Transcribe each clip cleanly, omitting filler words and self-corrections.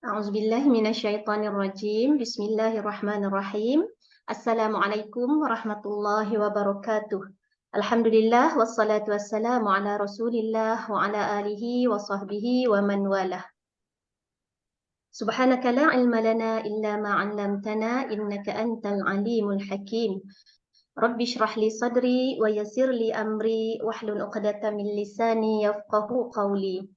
A'udzubillahi minasyaitonirrajim. Bismillahirrahmanirrahim. Assalamualaikum warahmatullahi wabarakatuh. Alhamdulillah wassalatu wassalamu ala Rasulillah wa ala alihi wa sahbihi wa man walah. Subhanaka la ilma lana illa ma 'allamtana innaka antal alimul hakim. Rabbi shrah li sadri wa yassir li amri wahlul 'uqdatam min lisani yafqahu qawli.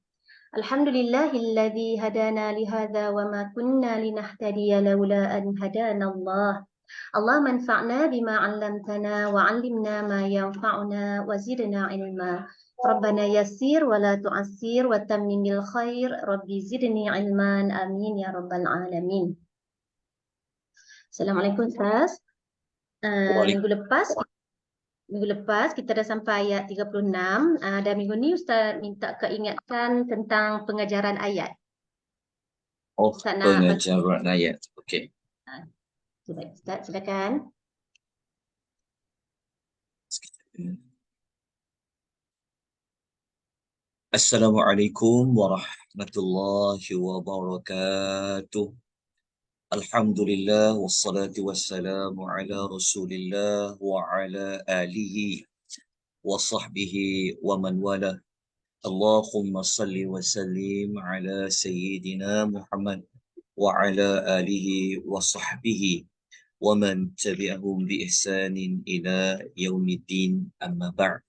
Alhamdulillahilladzi hadana lihadza wa ma kunna linahtadiya laula an hadana Allah. Allah manfa'na bima 'allamtana wa 'allimna ma yanfa'una wa zidna ilma. Rabbana yassir wa la tu'assir wa tammimil khair. Rabbi zidni ilman. Amin ya rabbal alamin. Assalamualaikum Ustaz. Minggu lepas kita dah sampai ayat 36 dan minggu ni Ustaz minta keingatkan tentang pengajaran ayat. Ustaz Pengajaran ayat. Okey. Baik, Ustaz, silakan. Assalamualaikum warahmatullahi wabarakatuh. Alhamdulillah wassalatu wassalamu ala Rasulillah wa ala alihi wa sahbihi wa man wala. Allahumma salli wa sallim ala sayyidina Muhammad wa ala alihi wa sahbihi wa man tabi'ahum bi ihsanin ila yaumiddin, amma ba'd.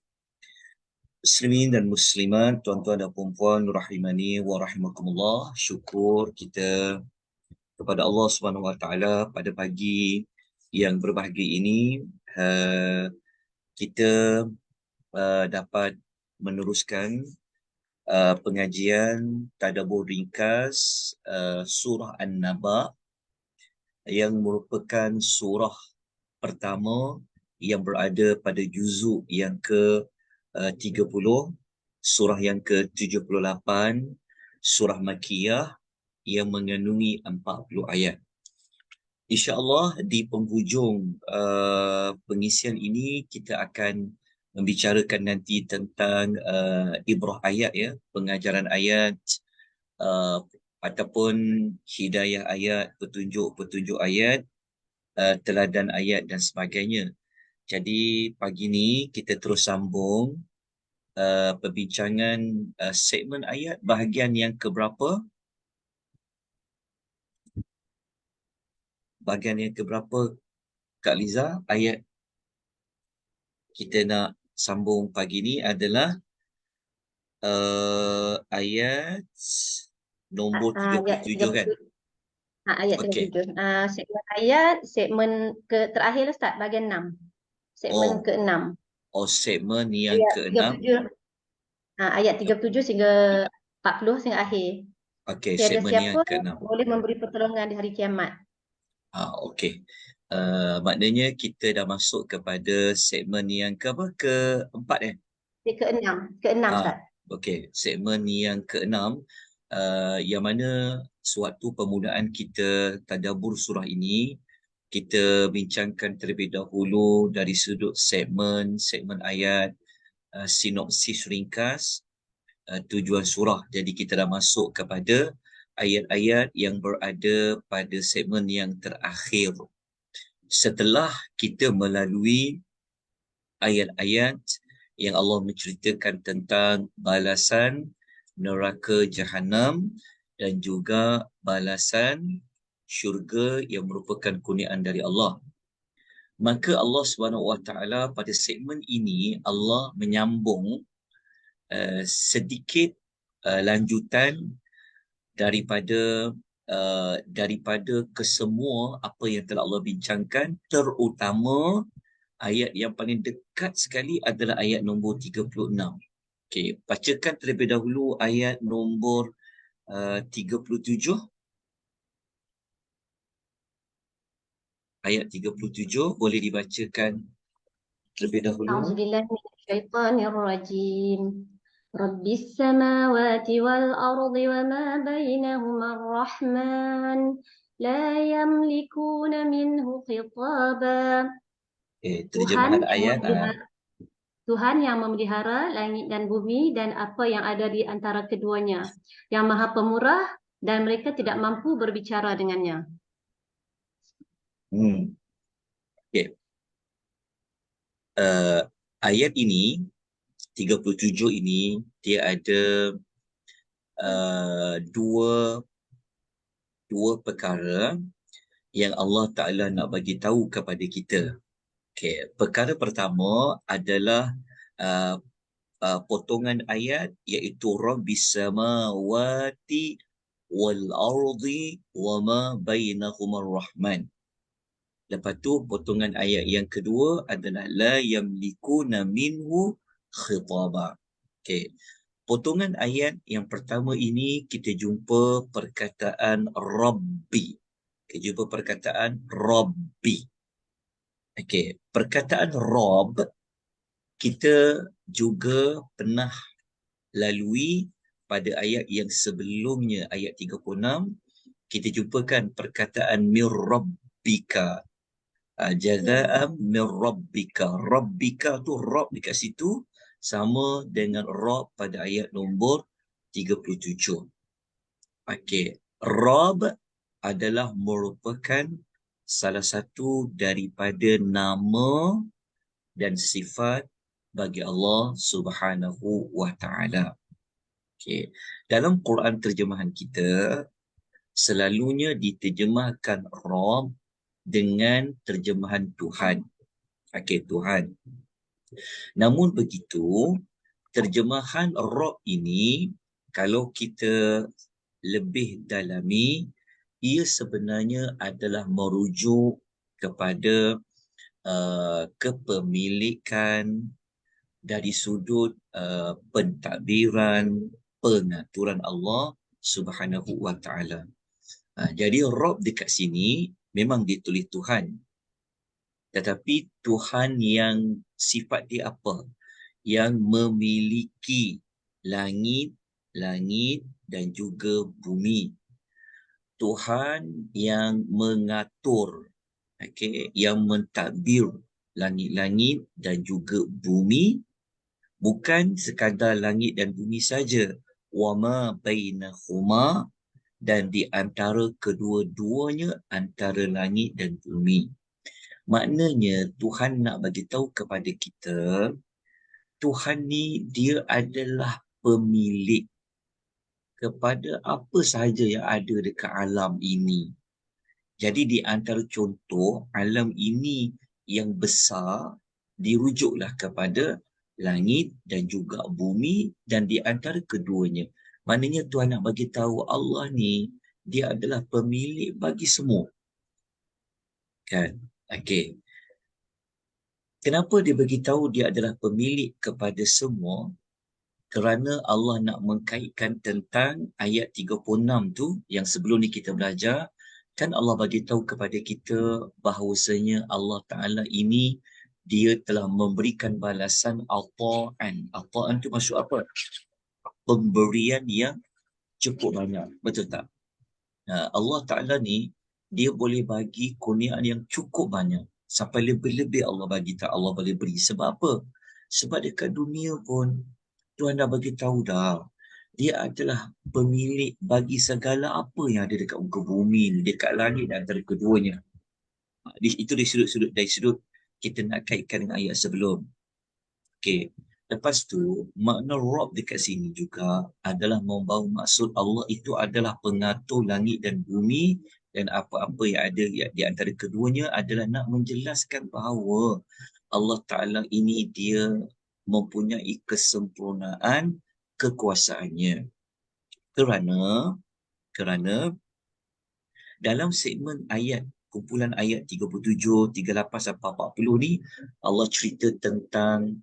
Muslimin dan muslimat, tuan-tuan dan puan-puan rahimani wa rahimakumullah, syukur kita kepada Allah Subhanahu Wa Taala pada pagi yang berbahagia ini kita dapat meneruskan pengajian tadabbur ringkas surah An-Naba yang merupakan surah pertama yang berada pada juzuk yang ke-30, surah yang ke-78, surah Makkiyah yang mengandungi 40 ayat. InsyaAllah di penghujung pengisian ini kita akan membicarakan nanti tentang ibrah ayat, ya, pengajaran ayat ataupun hidayah ayat, petunjuk-petunjuk ayat, teladan ayat dan sebagainya. Jadi pagi ni kita terus sambung perbincangan segmen ayat bahagian yang keberapa? Bahagian yang keberapa, Kak Liza? Ayat kita nak sambung pagi ni adalah ayat nombor 37 kan? Ayat 37. Segmen ayat, segmen terakhir Ustaz, bahagian 6. Segmen ke-6. Segmen yang ke-6. Ayat 37 sehingga 40 sehingga akhir. Okey, segmen yang ke-6. Boleh memberi pertolongan di hari kiamat. Okey. Maknanya kita dah masuk kepada segmen yang keempat Ke-6 Ustaz. Okey, segmen yang ke-6 yang mana sewaktu pemudaan kita tadabbur surah ini, kita bincangkan terlebih dahulu dari sudut segmen ayat, sinopsis ringkas, tujuan surah. Jadi kita dah masuk kepada ayat-ayat yang berada pada segmen yang terakhir. Setelah kita melalui ayat-ayat yang Allah menceritakan tentang balasan neraka Jahannam dan juga balasan syurga yang merupakan kurniaan dari Allah, maka Allah Subhanahu Wa Taala pada segmen ini Allah menyambung sedikit lanjutan daripada kesemua apa yang telah Allah bincangkan, terutama ayat yang paling dekat sekali adalah ayat nombor 36. Okey, bacakan terlebih dahulu ayat nombor 37. Ayat 37 boleh dibacakan terlebih dahulu. A'udzubillahi minasyaitonirrajim. Rabbis samawati wal ardi wa ma bainahuma ar-rahman la yamlikuna minhu khitaba. Tuhan yang memelihara langit dan bumi dan apa yang ada di antara keduanya, yang Maha Pemurah dan mereka tidak mampu berbicara dengannya. Okay. Ayat ini 37 ini dia ada dua perkara yang Allah Ta'ala nak bagi tahu kepada kita. Okay. Perkara pertama adalah potongan ayat iaitu Rabbis samawati wal ardi wa ma bainahumar rahman. Lepas tu potongan ayat yang kedua adalah la yamlikuna minhu khitaba. Okey. Potongan ayat yang pertama ini kita jumpa perkataan Rabbi. Kita jumpa perkataan Rabbi. Okey, perkataan Rabb kita juga pernah lalui pada ayat yang sebelumnya, ayat 36, kita jumpakan perkataan mir rabbika. Jaza'am min rabbika. Rabbika tu Rabb dekat situ sama dengan Rabb pada ayat nombor 37. Okey, Rabb adalah merupakan salah satu daripada nama dan sifat bagi Allah Subhanahu wa taala. Okey, dalam Quran terjemahan kita selalunya diterjemahkan Rabb dengan terjemahan Tuhan. Okey, Tuhan. Namun begitu, terjemahan Rabb ini kalau kita lebih dalami, ia sebenarnya adalah merujuk kepada kepemilikan dari sudut pentadbiran, pengaturan Allah Subhanahu wa taala. Jadi Rabb dekat sini memang ditulis Tuhan. Tetapi Tuhan yang sifat dia apa? Yang memiliki langit dan juga bumi. Tuhan yang mengatur, yang mentadbir langit-langit dan juga bumi, bukan sekadar langit dan bumi saja. Wama bainahuma, dan di antara kedua-duanya, antara langit dan bumi. Maknanya Tuhan nak bagi tahu kepada kita, Tuhan ni dia adalah pemilik kepada apa sahaja yang ada dekat alam ini. Jadi di antara contoh alam ini yang besar dirujuklah kepada langit dan juga bumi, dan di antara keduanya. Maknanya Tuhan nak bagi tahu Allah ni dia adalah pemilik bagi semua. Kan? Okey. Kenapa dia bagi tahu dia adalah pemilik kepada semua? Kerana Allah nak mengkaitkan tentang ayat 36 tu yang sebelum ni kita belajar. Kan Allah bagi tahu kepada kita bahawasanya Allah Ta'ala ini dia telah memberikan balasan ata'an. Ata'an tu maksud apa? Pemberian yang cukup banyak. Betul tak? Allah Ta'ala ni dia boleh bagi kurniaan yang cukup banyak. Sampai lebih-lebih Allah bagi tak, Allah boleh beri. Sebab apa? Sebab dekat dunia pun Tuhan dah bagi tahu dah, dia adalah pemilik bagi segala apa yang ada dekat muka bumi ni, dekat langit dan antara keduanya. Itu dari sudut kita nak kaitkan dengan ayat sebelum. Okey. Lepas tu, makna Rabb dekat sini juga adalah membawa maksud Allah itu adalah pengatur langit dan bumi, dan apa-apa yang ada di antara keduanya adalah nak menjelaskan bahawa Allah Ta'ala ini dia mempunyai kesempurnaan kekuasaannya. Kerana dalam segmen ayat, kumpulan ayat 37, 38 sampai 40 ni, Allah cerita tentang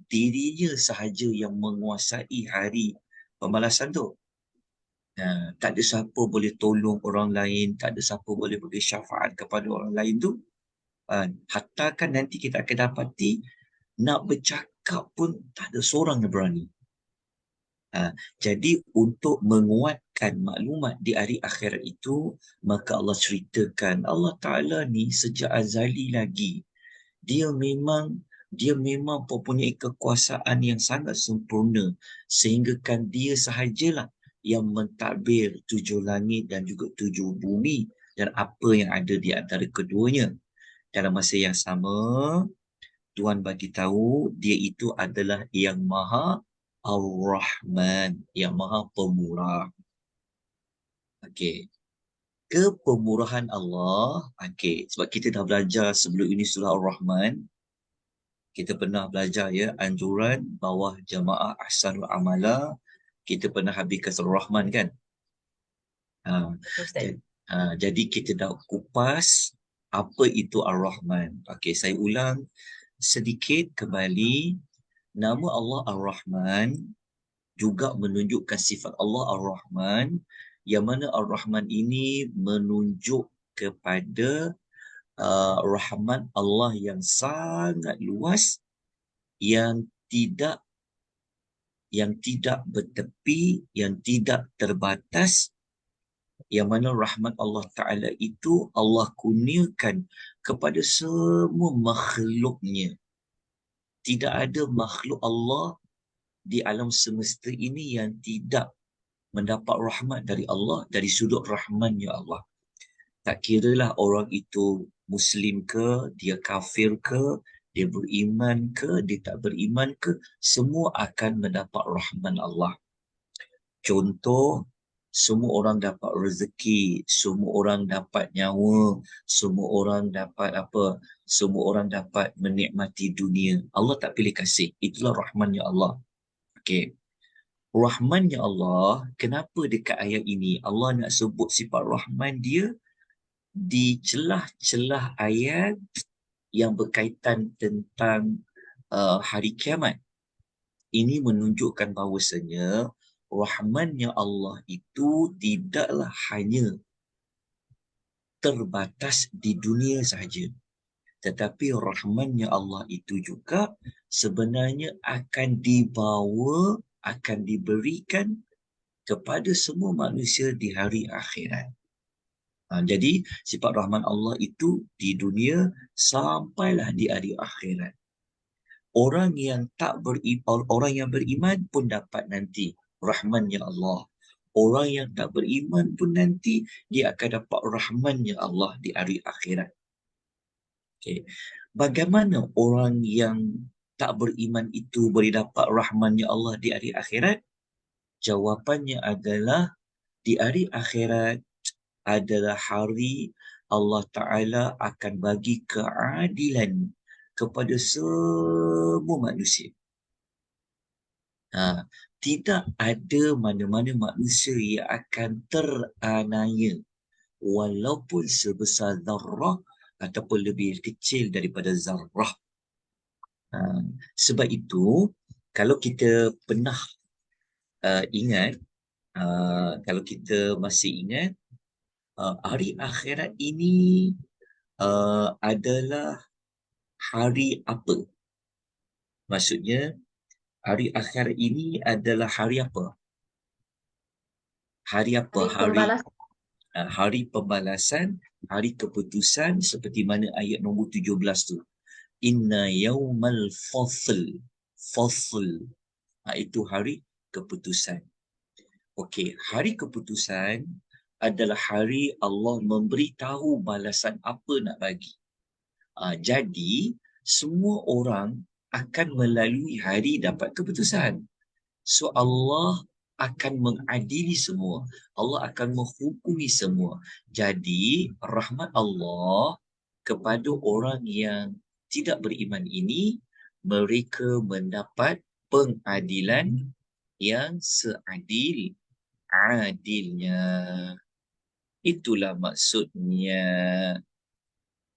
dirinya sahaja yang menguasai hari pembalasan tu. Tak ada siapa boleh tolong orang lain, tak ada siapa boleh beri syafaat kepada orang lain tu. Hatta kan nanti kita akan dapati nak bercakap pun tak ada seorang yang berani. Jadi untuk menguatkan maklumat di hari akhirat itu, maka Allah ceritakan Allah Ta'ala ni sejak azali lagi, dia memang mempunyai kekuasaan yang sangat sempurna, sehingga kan dia sahajalah yang mentadbir 7 langit dan juga 7 bumi dan apa yang ada di antara keduanya. Dalam masa yang sama, Tuhan bagi tahu dia itu adalah yang Maha Ar-Rahman, yang Maha Pemurah. Okey. Kepemurahan Allah. Okey, sebab kita dah belajar sebelum ini surah Ar-Rahman. Kita pernah belajar ya anjuran bawah jamaah ahsanul amala. Kita pernah habiskan surah Ar-Rahman kan? Ustaz. Jadi kita dah kupas apa itu Ar-Rahman. Okey, saya ulang sedikit kembali. Nama Allah Ar-Rahman juga menunjukkan sifat Allah Ar-Rahman, yang mana Ar-Rahman ini menunjuk kepada rahmat Allah yang sangat luas, yang tidak bertepi, yang tidak terbatas, yang mana rahmat Allah Ta'ala itu Allah kurniakan kepada semua makhluknya. Tidak ada makhluk Allah di alam semesta ini yang tidak mendapat rahmat dari Allah, dari sudut rahmannya Allah. Tak kiralah orang itu Muslim ke, dia kafir ke, dia beriman ke, dia tak beriman ke, semua akan mendapat rahman Allah. Contoh, semua orang dapat rezeki, semua orang dapat nyawa, semua orang dapat apa? Semua orang dapat menikmati dunia. Allah tak pilih kasih. Itulah rahmannya Allah. Okey. Rahmannya Allah, kenapa dekat ayat ini Allah nak sebut sifat rahman dia di celah-celah ayat yang berkaitan tentang hari kiamat? Ini menunjukkan bahawasanya rahmannya Allah itu tidaklah hanya terbatas di dunia sahaja, tetapi rahmannya Allah itu juga sebenarnya akan dibawa, akan diberikan kepada semua manusia di hari akhirat. Jadi sifat rahman Allah itu di dunia sampailah di hari akhirat. Orang yang beriman pun dapat nanti rahmannya Allah. Orang yang tak beriman pun nanti dia akan dapat rahmannya Allah di hari akhirat. Okay. Bagaimana orang yang tak beriman itu boleh dapat rahmannya Allah di hari akhirat? Jawapannya adalah di hari akhirat adalah hari Allah Ta'ala akan bagi keadilan kepada semua manusia. Tidak ada mana-mana manusia yang akan teraniaya walaupun sebesar zarrah ataupun lebih kecil daripada zarrah. Sebab itu, kalau kita pernah ingat, kalau kita masih ingat, hari akhirat ini adalah hari apa? Maksudnya, hari akhirat ini adalah hari apa? Hari apa? Hari pembalasan, hari keputusan, seperti mana ayat nombor 17 tu. Inna yawmal fasl. Itu hari keputusan. Okey, hari keputusan adalah hari Allah memberitahu balasan apa nak bagi. Jadi, semua orang akan melalui hari dapat keputusan. So, Allah akan mengadili semua. Allah akan menghukumi semua. Jadi, rahmat Allah kepada orang yang tidak beriman ini, mereka mendapat pengadilan yang seadil-adilnya. Itulah maksudnya.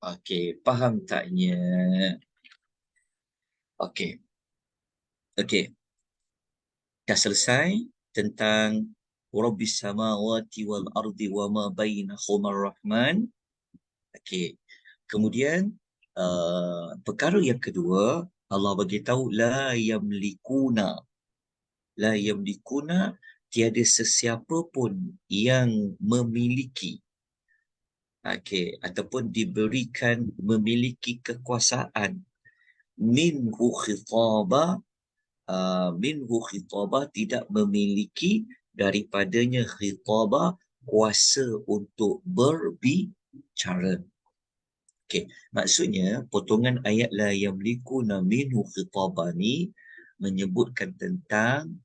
Okey, faham taknya? Okey. Dah selesai tentang Rabbis samawati wal ardi wa ma bainahuma ar-Rahman. Okey. Kemudian perkara yang kedua, Allah bagi tahu la yamlikuna. Tiada sesiapa pun yang memiliki ataupun diberikan memiliki kekuasaan minhu khitaba, tidak memiliki daripadanya khitaba, kuasa untuk berbicara. Okey, maksudnya potongan ayat la yamlikuna minhu khitaba ni menyebutkan tentang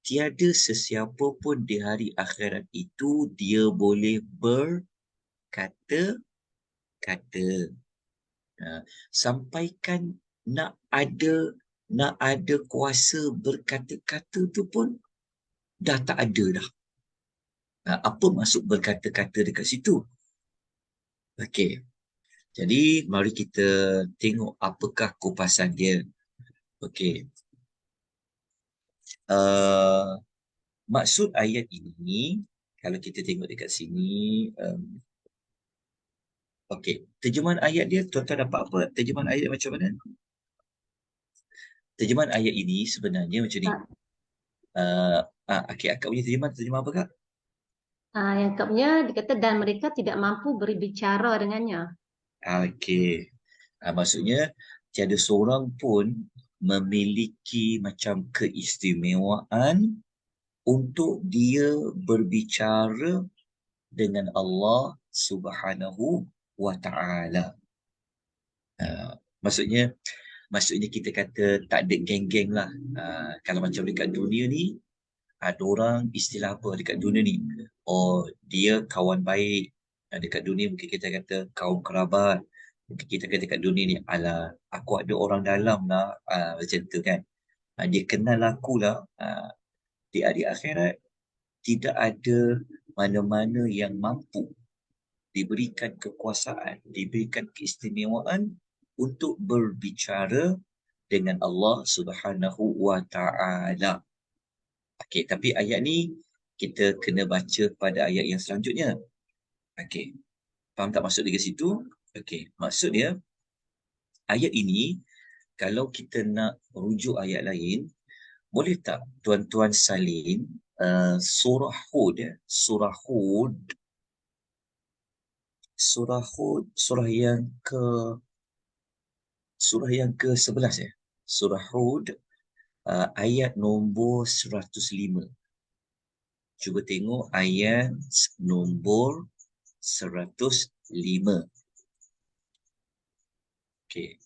tiada sesiapa pun di hari akhirat itu dia boleh berkata-kata. Sampaikan nak ada kuasa berkata-kata tu pun dah tak ada dah. Apa maksud berkata-kata dekat situ? Okey. Jadi mari kita tengok apakah kupasan dia. Okey. Maksud ayat ini kalau kita tengok dekat sini, okey, terjemahan ayat dia tuan-tuan dapat apa? Terjemahan ayat macam mana? Terjemahan ayat ini sebenarnya macam ni. Okey, akak punya terjemahan apa kak? Yang Kak punya dikata dan mereka tidak mampu berbicara dengannya. Okey. Maksudnya tiada seorang pun memiliki macam keistimewaan untuk dia berbicara dengan Allah Subhanahu wa Ta'ala. Maksudnya kita kata tak ada geng-geng lah. Kalau macam dekat dunia ni, ada orang istilah apa dekat dunia ni? Oh, dia kawan baik. Dekat dunia mungkin kita kata kaum kerabat. Mungkin kita kata dekat dunia ni, alah, aku ada orang dalam lah. Macam tu kan. Dia kenal aku lah. Di hari akhirat, tidak ada mana-mana yang mampu diberikan kekuasaan, diberikan keistimewaan untuk berbicara dengan Allah Subhanahu wa Ta'ala. Okey, tapi ayat ni kita kena baca pada ayat yang selanjutnya. Okey. Faham tak maksud dia ke situ? Okey, maksud dia ayat ini kalau kita nak rujuk ayat lain, boleh tak tuan-tuan salin surah Hud, surah Hud, surah yang ke-11 ya. Surah Hud ayat nombor 105. Cuba tengok ayat nombor 105. Okey.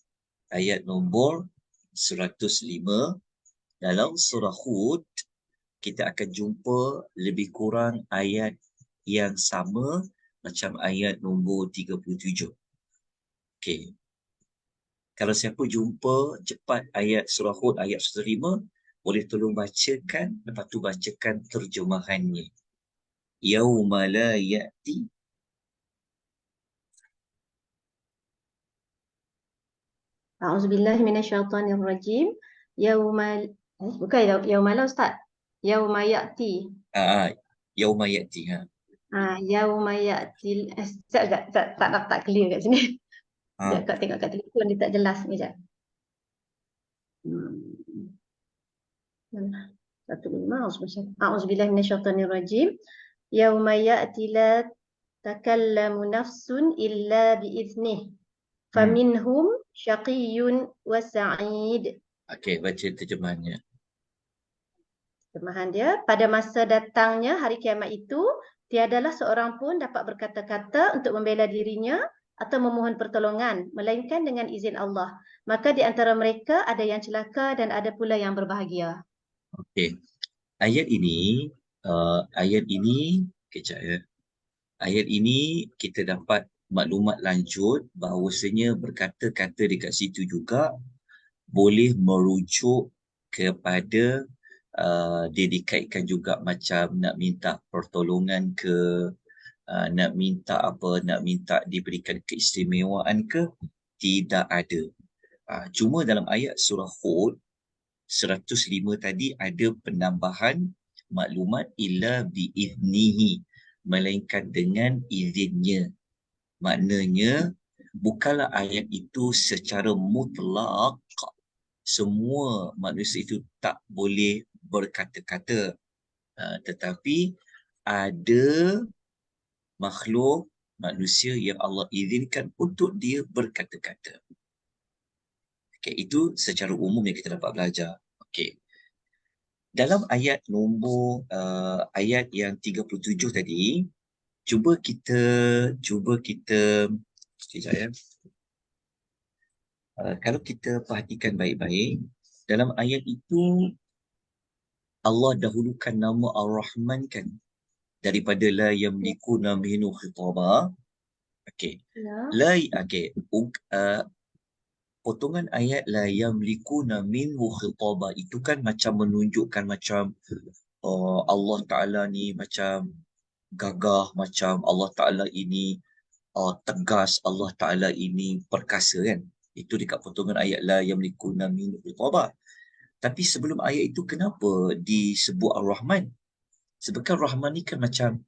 Ayat nombor 105 dalam surah Hud kita akan jumpa lebih kurang ayat yang sama macam ayat nombor 37. Okey. Kalau siapa jumpa cepat ayat surah Hud ayat 105, boleh tolong bacakan, lepas tu bacakan terjemahannya. Yauma la ya'ti. A'udzubillahi minasyaitonirrajim. Bukan yauma la Ustaz. Yauma ya'ti. Yauma ya'ti. Yauma ya'ti. Tak clear kat sini. Sekejap, Kak tengok kat telefon dia tak jelas. Sekejap. 105. A'udzubillahi minasyaitonirrajim. Yauma ya'ti la takallamu nafsun illa biiznih. Faminhum syaqiyyun wa sa'id. Okey, baca terjemahannya. Terjemahan dia, pada masa datangnya hari kiamat itu, tiadalah seorang pun dapat berkata-kata untuk membela dirinya atau memohon pertolongan, melainkan dengan izin Allah. Maka di antara mereka ada yang celaka dan ada pula yang berbahagia. Okey. Ayat ini, kejap ya. Ayat ini kita dapat maklumat lanjut bahawasanya berkata-kata dekat situ juga boleh merujuk kepada dia dikaitkan juga macam nak minta pertolongan ke, nak minta diberikan keistimewaan ke, tidak ada. Cuma dalam ayat surah Hud 105 tadi ada penambahan maklumat illa biiznihi, melainkan dengan izinnya. Maknanya bukanlah ayat itu secara mutlak semua manusia itu tak boleh berkata-kata, tetapi ada makhluk manusia yang Allah izinkan untuk dia berkata-kata. Okay, itu secara umum yang kita dapat belajar. Okay. dalam ayat nombor ayat yang 37 tadi, cuba kita sekejap ya. Kalau kita perhatikan baik-baik, dalam ayat itu Allah dahulukan nama Ar-Rahman kan daripada la yamlikuna minhu khitaba. Okey. Ya. Okey. Potongan ayat la yamlikuna minhu khitaba itu kan macam menunjukkan macam Allah Ta'ala ni macam gagah, macam Allah Ta'ala ini tegas, Allah Ta'ala ini perkasa kan. Itu dekat potongan ayat la yamlikuna minhu khitaba. Tapi sebelum ayat itu kenapa disebut Ar-Rahman? Sebabkan Rahman ni kan macam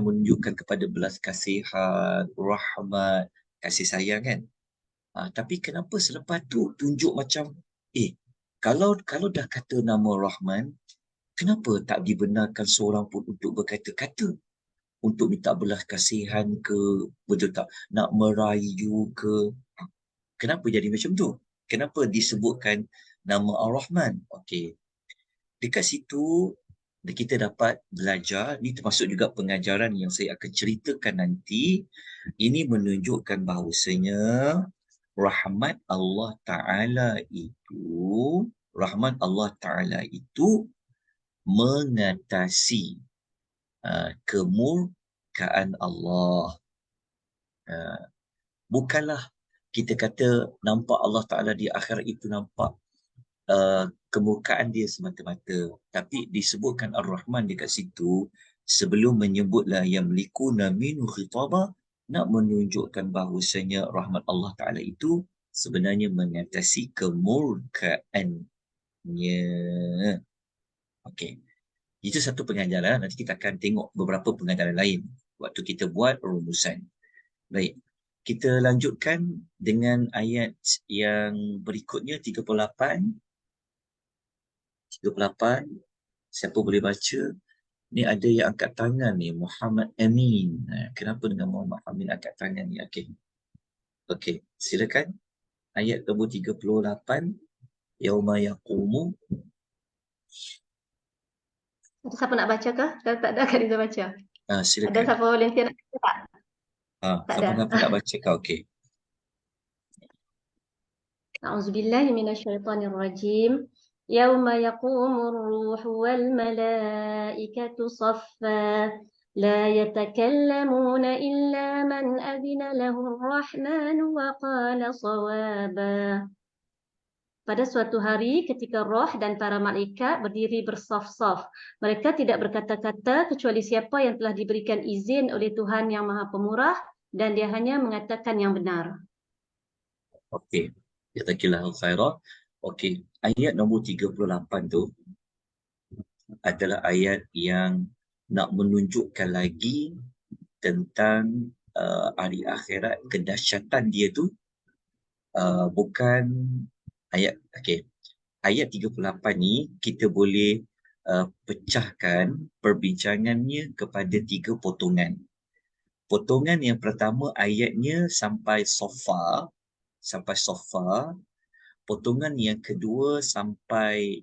menunjukkan kepada belas kasihan, rahmat, kasih sayang kan. Tapi kenapa selepas tu tunjuk macam kalau dah kata nama Rahman, kenapa tak dibenarkan seorang pun untuk berkata-kata, untuk minta belas kasihan ke, betul tak, nak merayu ke? Kenapa jadi macam tu? Kenapa disebutkan nama Ar-Rahman? Okey. Dekat situ kita dapat belajar, ni termasuk juga pengajaran yang saya akan ceritakan nanti. Ini menunjukkan bahawasanya rahmat Allah Ta'ala itu mengatasi kemurkaan Allah. Bukanlah kita kata nampak Allah Ta'ala di akhirat itu nampak kemurkaan dia semata-mata, tapi disebutkan Ar-Rahman dekat situ sebelum menyebutlah yamlikuna minhu khitaba, nak menunjukkan bahawasanya rahmat Allah Ta'ala itu sebenarnya mengatasi kemurkaannya. Okey. Itu satu pengajaran. Nanti kita akan tengok beberapa pengajaran lain waktu kita buat rumusan. Baik. Kita lanjutkan dengan ayat yang berikutnya, 38. Siapa boleh baca? Ni ada yang angkat tangan ni, Muhammad Amin. Kenapa dengan Muhammad Amin angkat tangan ni? Okey, silakan. Ayat nombor 38. Yauma yaqumu. Ada siapa nak baca ke? Kalau tak ada, Kak Riza baca. Silakan. Ada siapa volunteer nak baca tak? Tak ada. Siapa nak baca kau? Okey. A'udzubillahi minasyaitonirrajim. Yauma yaqumur ruhu wal malaikatu saffa. La yatakallamuna illa man adina lahu ar-rahmanu wa qala sawaba. Pada suatu hari ketika roh dan para malaikat berdiri bersaf-saf, mereka tidak berkata-kata kecuali siapa yang telah diberikan izin oleh Tuhan yang Maha Pemurah dan dia hanya mengatakan yang benar. Okey. Jazakallahu khairan. Okey, ayat nombor 38 tu adalah ayat yang nak menunjukkan lagi tentang hari akhirat, kedahsyatan dia tu. Bukan ayat, okey. Ayat 38 ni kita boleh pecahkan perbincangannya kepada 3 potongan. Potongan yang pertama ayatnya sampai sofa. Potongan yang kedua sampai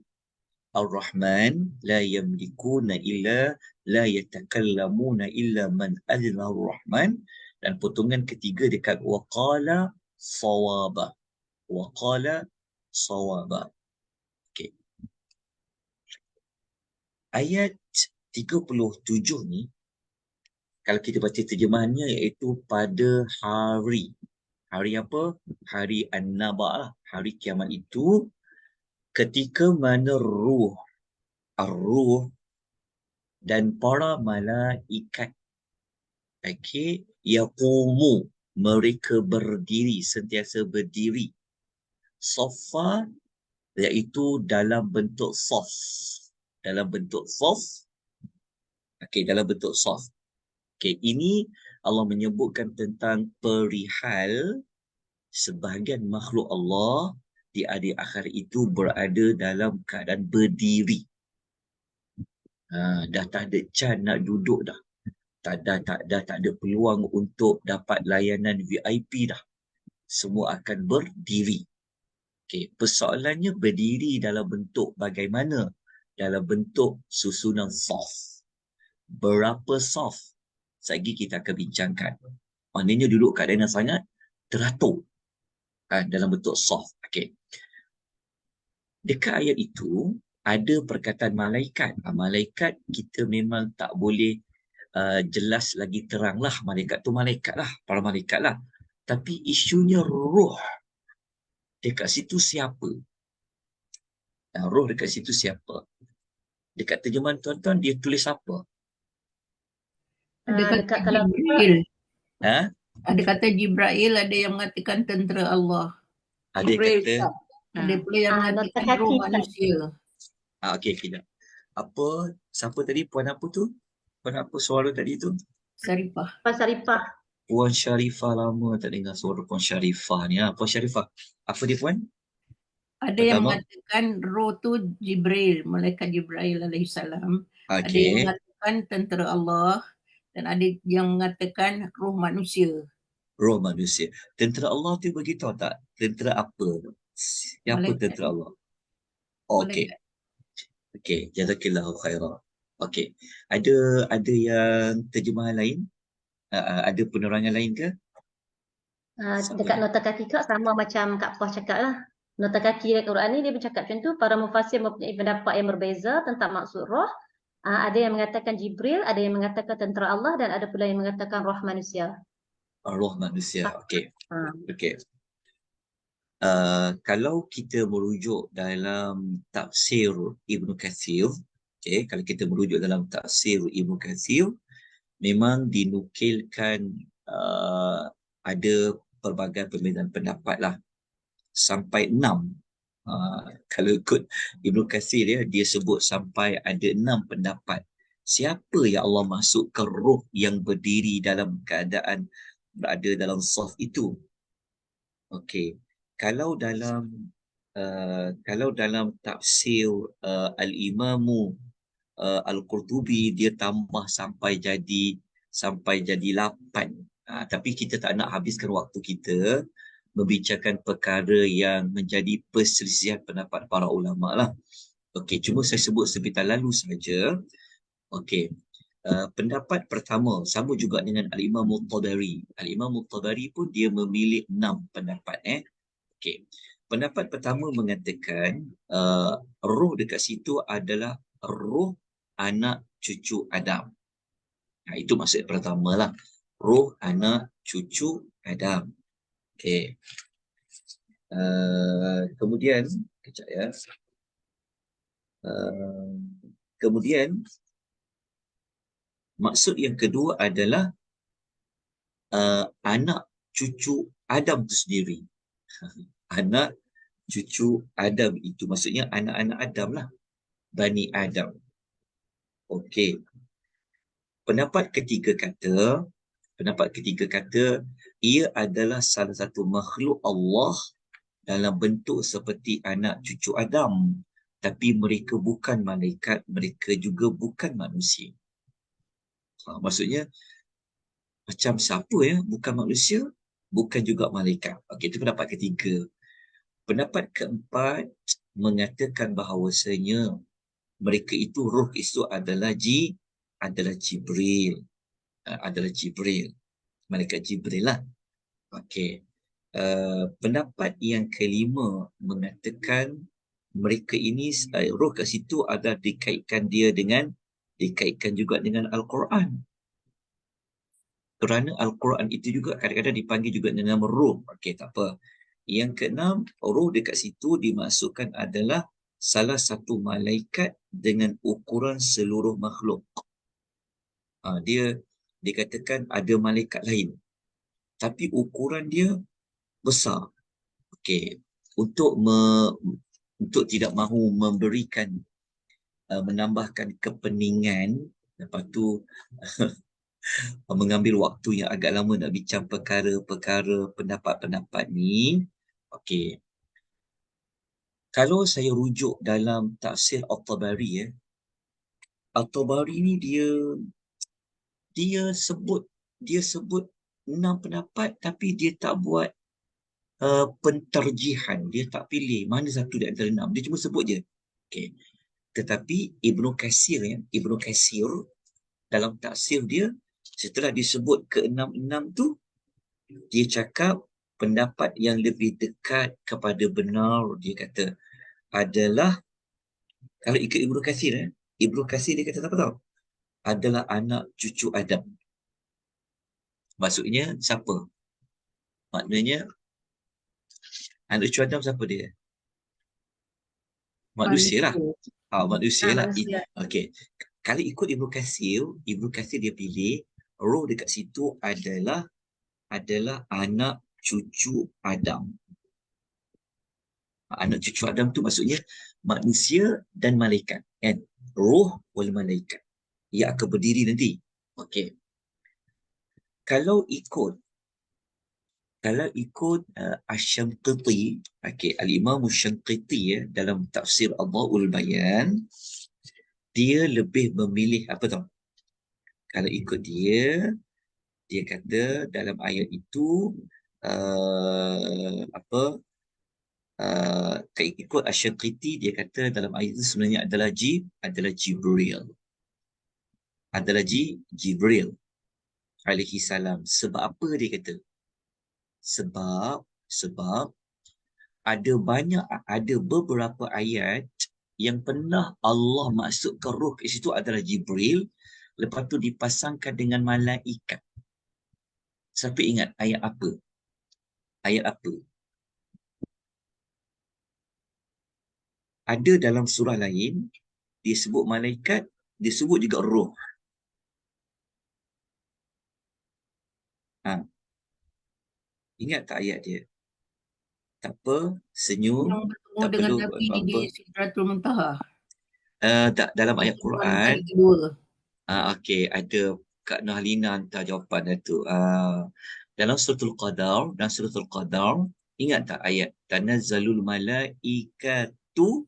Ar-Rahman, la yamlikuna illa la yatakallamuna illa man adna Ar-Rahman, dan potongan ketiga dekat waqala sawaba. Okey. Ayat 37 ni kalau kita baca terjemahannya iaitu pada hari apa? Hari An-Naba lah. Hari kiamat itu, ketika mana ar-ruh dan para malaikat, yaqumu, mereka berdiri, sentiasa berdiri, safa, iaitu dalam bentuk saf. Dalam bentuk saf. Ini Allah menyebutkan tentang perihal sebahagian makhluk Allah di hari akhir itu berada dalam keadaan berdiri. Dah tak ada can nak duduk dah. Tak ada peluang untuk dapat layanan VIP dah. Semua akan berdiri. Persoalannya berdiri dalam bentuk bagaimana? dalam bentuk susunan soft. Berapa soft? Lagi kita akan bincangkan. Maknanya duduk keadaan yang sangat teratur dalam bentuk soft. Okey. Dekat ayat itu ada perkataan malaikat. Malaikat kita memang tak boleh jelas lagi teranglah malaikat tu malaikat lah, para malaikat lah. Tapi isunya roh. Dekat situ siapa? Roh dekat situ siapa? Dekat terjemahan tuan-tuan dia tulis apa? Ada kata Dekat kalau Jibril. Ha? Ada kata Jibril, ada yang mengatakan tentera Allah. Ada Jibril, kata ada pula yang nota mengatakan kaki roh tak? manusia. okey kejap. Apa siapa tadi puan apa tu? Puan apa suara tadi tu? Saripah. Puan Saripah. Puan Sharifah, lama tak dengar suara Puan Sharifah ni. Puan Sharifah, apa dia puan? Ada yang Pertama, mengatakan roh tu Jibril, malaikat Jibril alaihissalam. Ada yang okey, mengatakan tentera Allah dan ada yang mengatakan roh manusia. roh manusia. Tentera Allah tu beritahu tak? Tentera apa? Siapa Malaikat. tentera Allah? Okey. Malaikat. Okey, jazakillahu khairan. Okey. Ada yang terjemahan lain? Ada penerangan lain ke? Dekat nota kaki Kak sama macam Kak Puah cakap lah. Nota kaki Al-Quran ni dia bercakap macam tu, para mufassir mempunyai pendapat yang berbeza tentang maksud roh. Ada yang mengatakan Jibril, ada yang mengatakan tentera Allah dan ada pula yang mengatakan roh manusia. Roh manusia. Okey. Ha. Okey. Kalau kita merujuk dalam tafsir Ibnu Katsir, okey, kalau kita merujuk dalam tafsir Ibnu Katsir, memang dinukilkan ada pelbagai perbezaan pendapat lah. Sampai 6. Kalau ikut Ibnu Katsir dia sebut sampai ada 6 pendapat. Siapa yang Allah masukkan roh yang berdiri dalam keadaan berada dalam saf itu? Okey. Kalau dalam tafsir Al-Imamu Al-Qurtubi dia tambah sampai jadi 8. Tapi kita tak nak habiskan waktu kita membincangkan perkara yang menjadi perselisihan pendapat para ulama lah. Okey, cuma saya sebut sebentar lalu saja. Okey. Pendapat pertama sama juga dengan Al-Imam At-Tabari. Al-Imam At-Tabari pun dia memilih 6 pendapat. Okey. Pendapat pertama mengatakan roh dekat situ adalah roh anak cucu Adam. Itu maksud pertama lah. Roh anak cucu Adam. Okey. Kemudian, kejap ya. Kemudian, maksud yang kedua adalah anak cucu Adam itu sendiri. Anak cucu Adam itu maksudnya anak-anak Adam lah. Bani Adam. Okey. Pendapat ketiga kata, ia adalah salah satu makhluk Allah dalam bentuk seperti anak cucu Adam. Tapi mereka bukan malaikat, mereka juga bukan manusia. Maksudnya, macam siapa ya? Bukan manusia, bukan juga malaikat. Okey, itu pendapat ketiga. Pendapat keempat mengatakan bahawasanya mereka itu, roh itu adalah Jibril. Adalah Jibril. Malaikat Jibril lah. Okey. Pendapat yang kelima mengatakan mereka ini, roh kat situ ada dikaitkan juga dengan Al-Quran. Kerana Al-Quran itu juga kadang-kadang dipanggil juga dengan roh. Okey, tak apa. Yang keenam, roh dekat situ dimaksudkan adalah salah satu malaikat dengan ukuran seluruh makhluk. Dia dikatakan ada malaikat lain, tapi ukuran dia besar. Okey, untuk tidak mahu memberikan menambahkan kepeningan, lepas tu mengambil waktu yang agak lama nak bincang perkara-perkara pendapat-pendapat ni. Okey. Kalau saya rujuk dalam tafsir At-Tabari, At-Tabari ni dia sebut 6 pendapat tapi dia tak buat penterjihan. Dia tak pilih mana satu di antara 6. Dia cuma sebut je. Okey. Tetapi Ibnu Katsir dalam tafsir dia, setelah disebut ke-6 tu, dia cakap pendapat yang lebih dekat kepada benar, dia kata adalah, kalau ikut Ibnu Katsir, dia kata apa tahu? Adalah anak cucu Adam. Maksudnya siapa? Maknanya anak cucu Adam siapa dia? Manusia lah. Manusia lah. manusia. Okey. Kalau ikut Ibnu Katsir dia pilih roh dekat situ adalah anak cucu Adam. Anak cucu Adam tu maksudnya manusia dan malaikat, kan? Roh wal malaikat. Ia akan berdiri nanti. Okey. Kalau ikut Asy-Syamqiti, okey, Al-Imam Asy-Syamqiti dalam tafsir Adwa'ul Bayan, dia lebih memilih apa tahu? Kalau ikut dia kata dalam ayat itu ikut Asy-Syamqiti, dia kata dalam ayat itu sebenarnya adalah Jibril. Jibril alaihi salam. Sebab apa dia kata? Sebab ada beberapa ayat yang pernah Allah masukkan roh ke situ adalah Jibril, lepas tu dipasangkan dengan malaikat. Siapa ingat ayat apa? Ada dalam surah lain dia sebut malaikat, dia sebut juga roh. Ingat tak ayat dia? Tak apa, senyum. Yang bertemu Tak dengan perlu Nabi apa-apa. di Sidratul Muntaha. Tak, dalam ayat Quran. Okey, ada Kak Nahlina hantar jawapan tu. Dalam suratul Qadar, ingat tak ayat tanazzalul malaikatu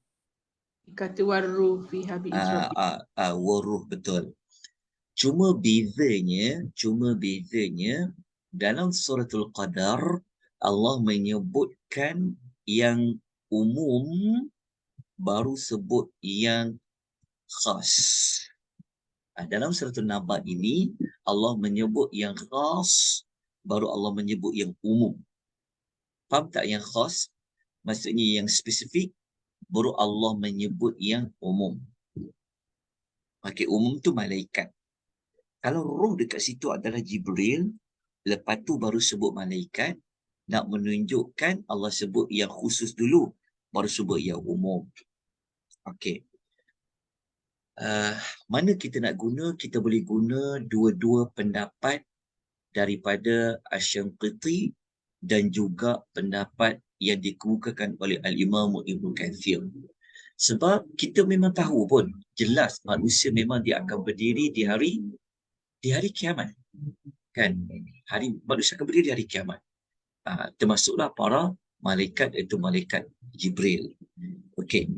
Kata waruh fiha bi'izni waruh, betul. Cuma bezanya dalam suratul Qadar Allah menyebutkan yang umum, baru sebut yang khas. Dalam suratul Naba ini Allah menyebut yang khas, baru Allah menyebut yang umum. Faham tak yang khas? Maksudnya yang spesifik, baru Allah menyebut yang umum. Okey, umum tu malaikat. Kalau roh dekat situ adalah Jibril, lepas tu baru sebut malaikat, nak menunjukkan Allah sebut yang khusus dulu, baru sebut yang umum. Okey. Mana kita nak guna? Kita boleh guna dua-dua pendapat daripada Asy-Syamqiti dan juga pendapat yang dikemukakan oleh Al-Imam Ibnu Katsir. Sebab kita memang tahu pun, jelas manusia memang dia akan berdiri di hari kiamat. Kan? Manusia akan berdiri di hari kiamat. Termasuklah para malaikat, iaitu malaikat Jibril. Okey.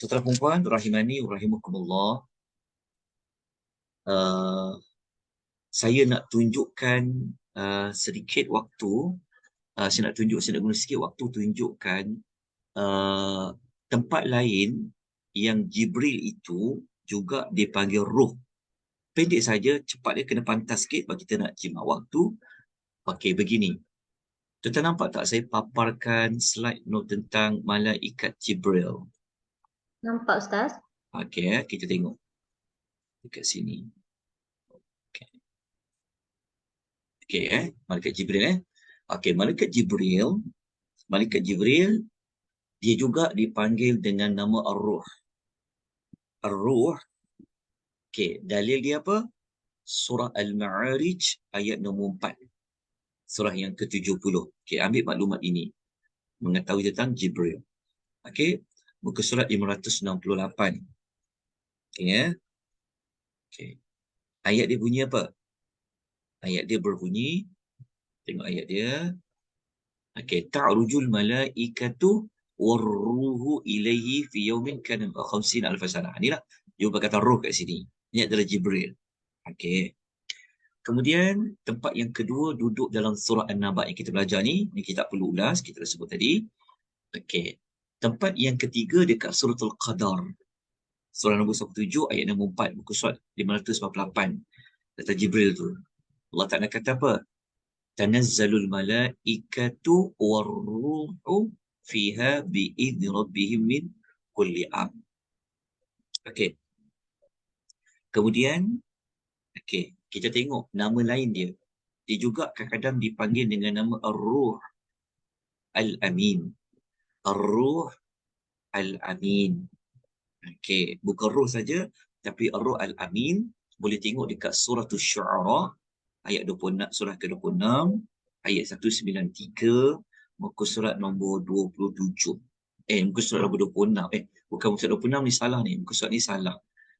Tuan-tuan dan puan rahimani rahimakumullah, saya nak tunjukkan sedikit waktu, saya nak guna sikit waktu tunjukkan tempat lain yang Jibril itu juga dipanggil roh. Pendek saja, cepat dia, kena pantas sikit bagi kita nak jimat waktu. Okey, begini. Tuan-tuan nampak tak saya paparkan slide note tentang malaikat Jibril? Nampak Ustaz? Okey, kita tengok dekat sini. Okey, malaikat Jibril. Okey, malaikat Jibril dia juga dipanggil dengan nama Ar-Ruh. Ar-Ruh. Okey, dalil dia apa? Surah Al-Ma'arij ayat nombor 4. Surah yang ke-70. Okey, ambil maklumat ini. Mengetahui tentang Jibril. Okey, muka surat 568. Okey, ya. Okey. Ayat dia bunyi apa? Ayat dia berbunyi, tengok ayat dia. Okey, ta'rujul malaikatu warruhu ilaihi fi yawmin kana 50 alf sanah. Inilah dia berkata roh kat sini. Ini adalah Jibril. Okey. Kemudian tempat yang kedua duduk dalam surah An-Naba yang kita belajar ni kita tak perlu ulas, kita dah sebut tadi. Okey. Tempat yang ketiga dekat suratul Qadar. Surah nombor 17 ayat nombor 4 muka surat 548. Kata Jibril tu. Allah Ta'ala kata apa? Tanazzalul malaikatu warruhu fiha bi'idni rabbihim min kulli am. Okey. Kemudian, okey, kita tengok nama lain dia. Dia juga kadang-kadang dipanggil dengan nama Ar-Ruh Al-Amin. Ar-Ruh Al-Amin. Okey, bukan ruh saja, tapi Ar-Ruh Al-Amin boleh tengok dekat surah Asy-Syu'ara ayat 26, surah ke-26, ayat 193, muka surat nombor 27. Muka surat nombor 26. Bukan muka surat 26 ni salah ni. Muka surat ni salah.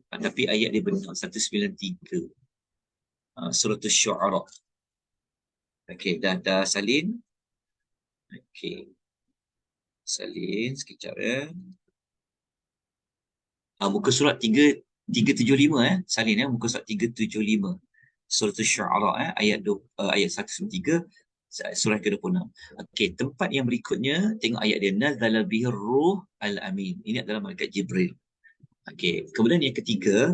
Tapi ayat dia benar, 193. Surah Asy-Syu'ara. Okey, dah salin. Okey. Salin sekejap ya. Muka surat 375 salin muka surat 375. Surah Asy-Syu'ara ayat 193, surah ke-26. Okey, tempat yang berikutnya tengok ayat dia, nazala bihir ruh al-amin. Ini adalah malaikat Jibril. Okey, kemudian yang ketiga,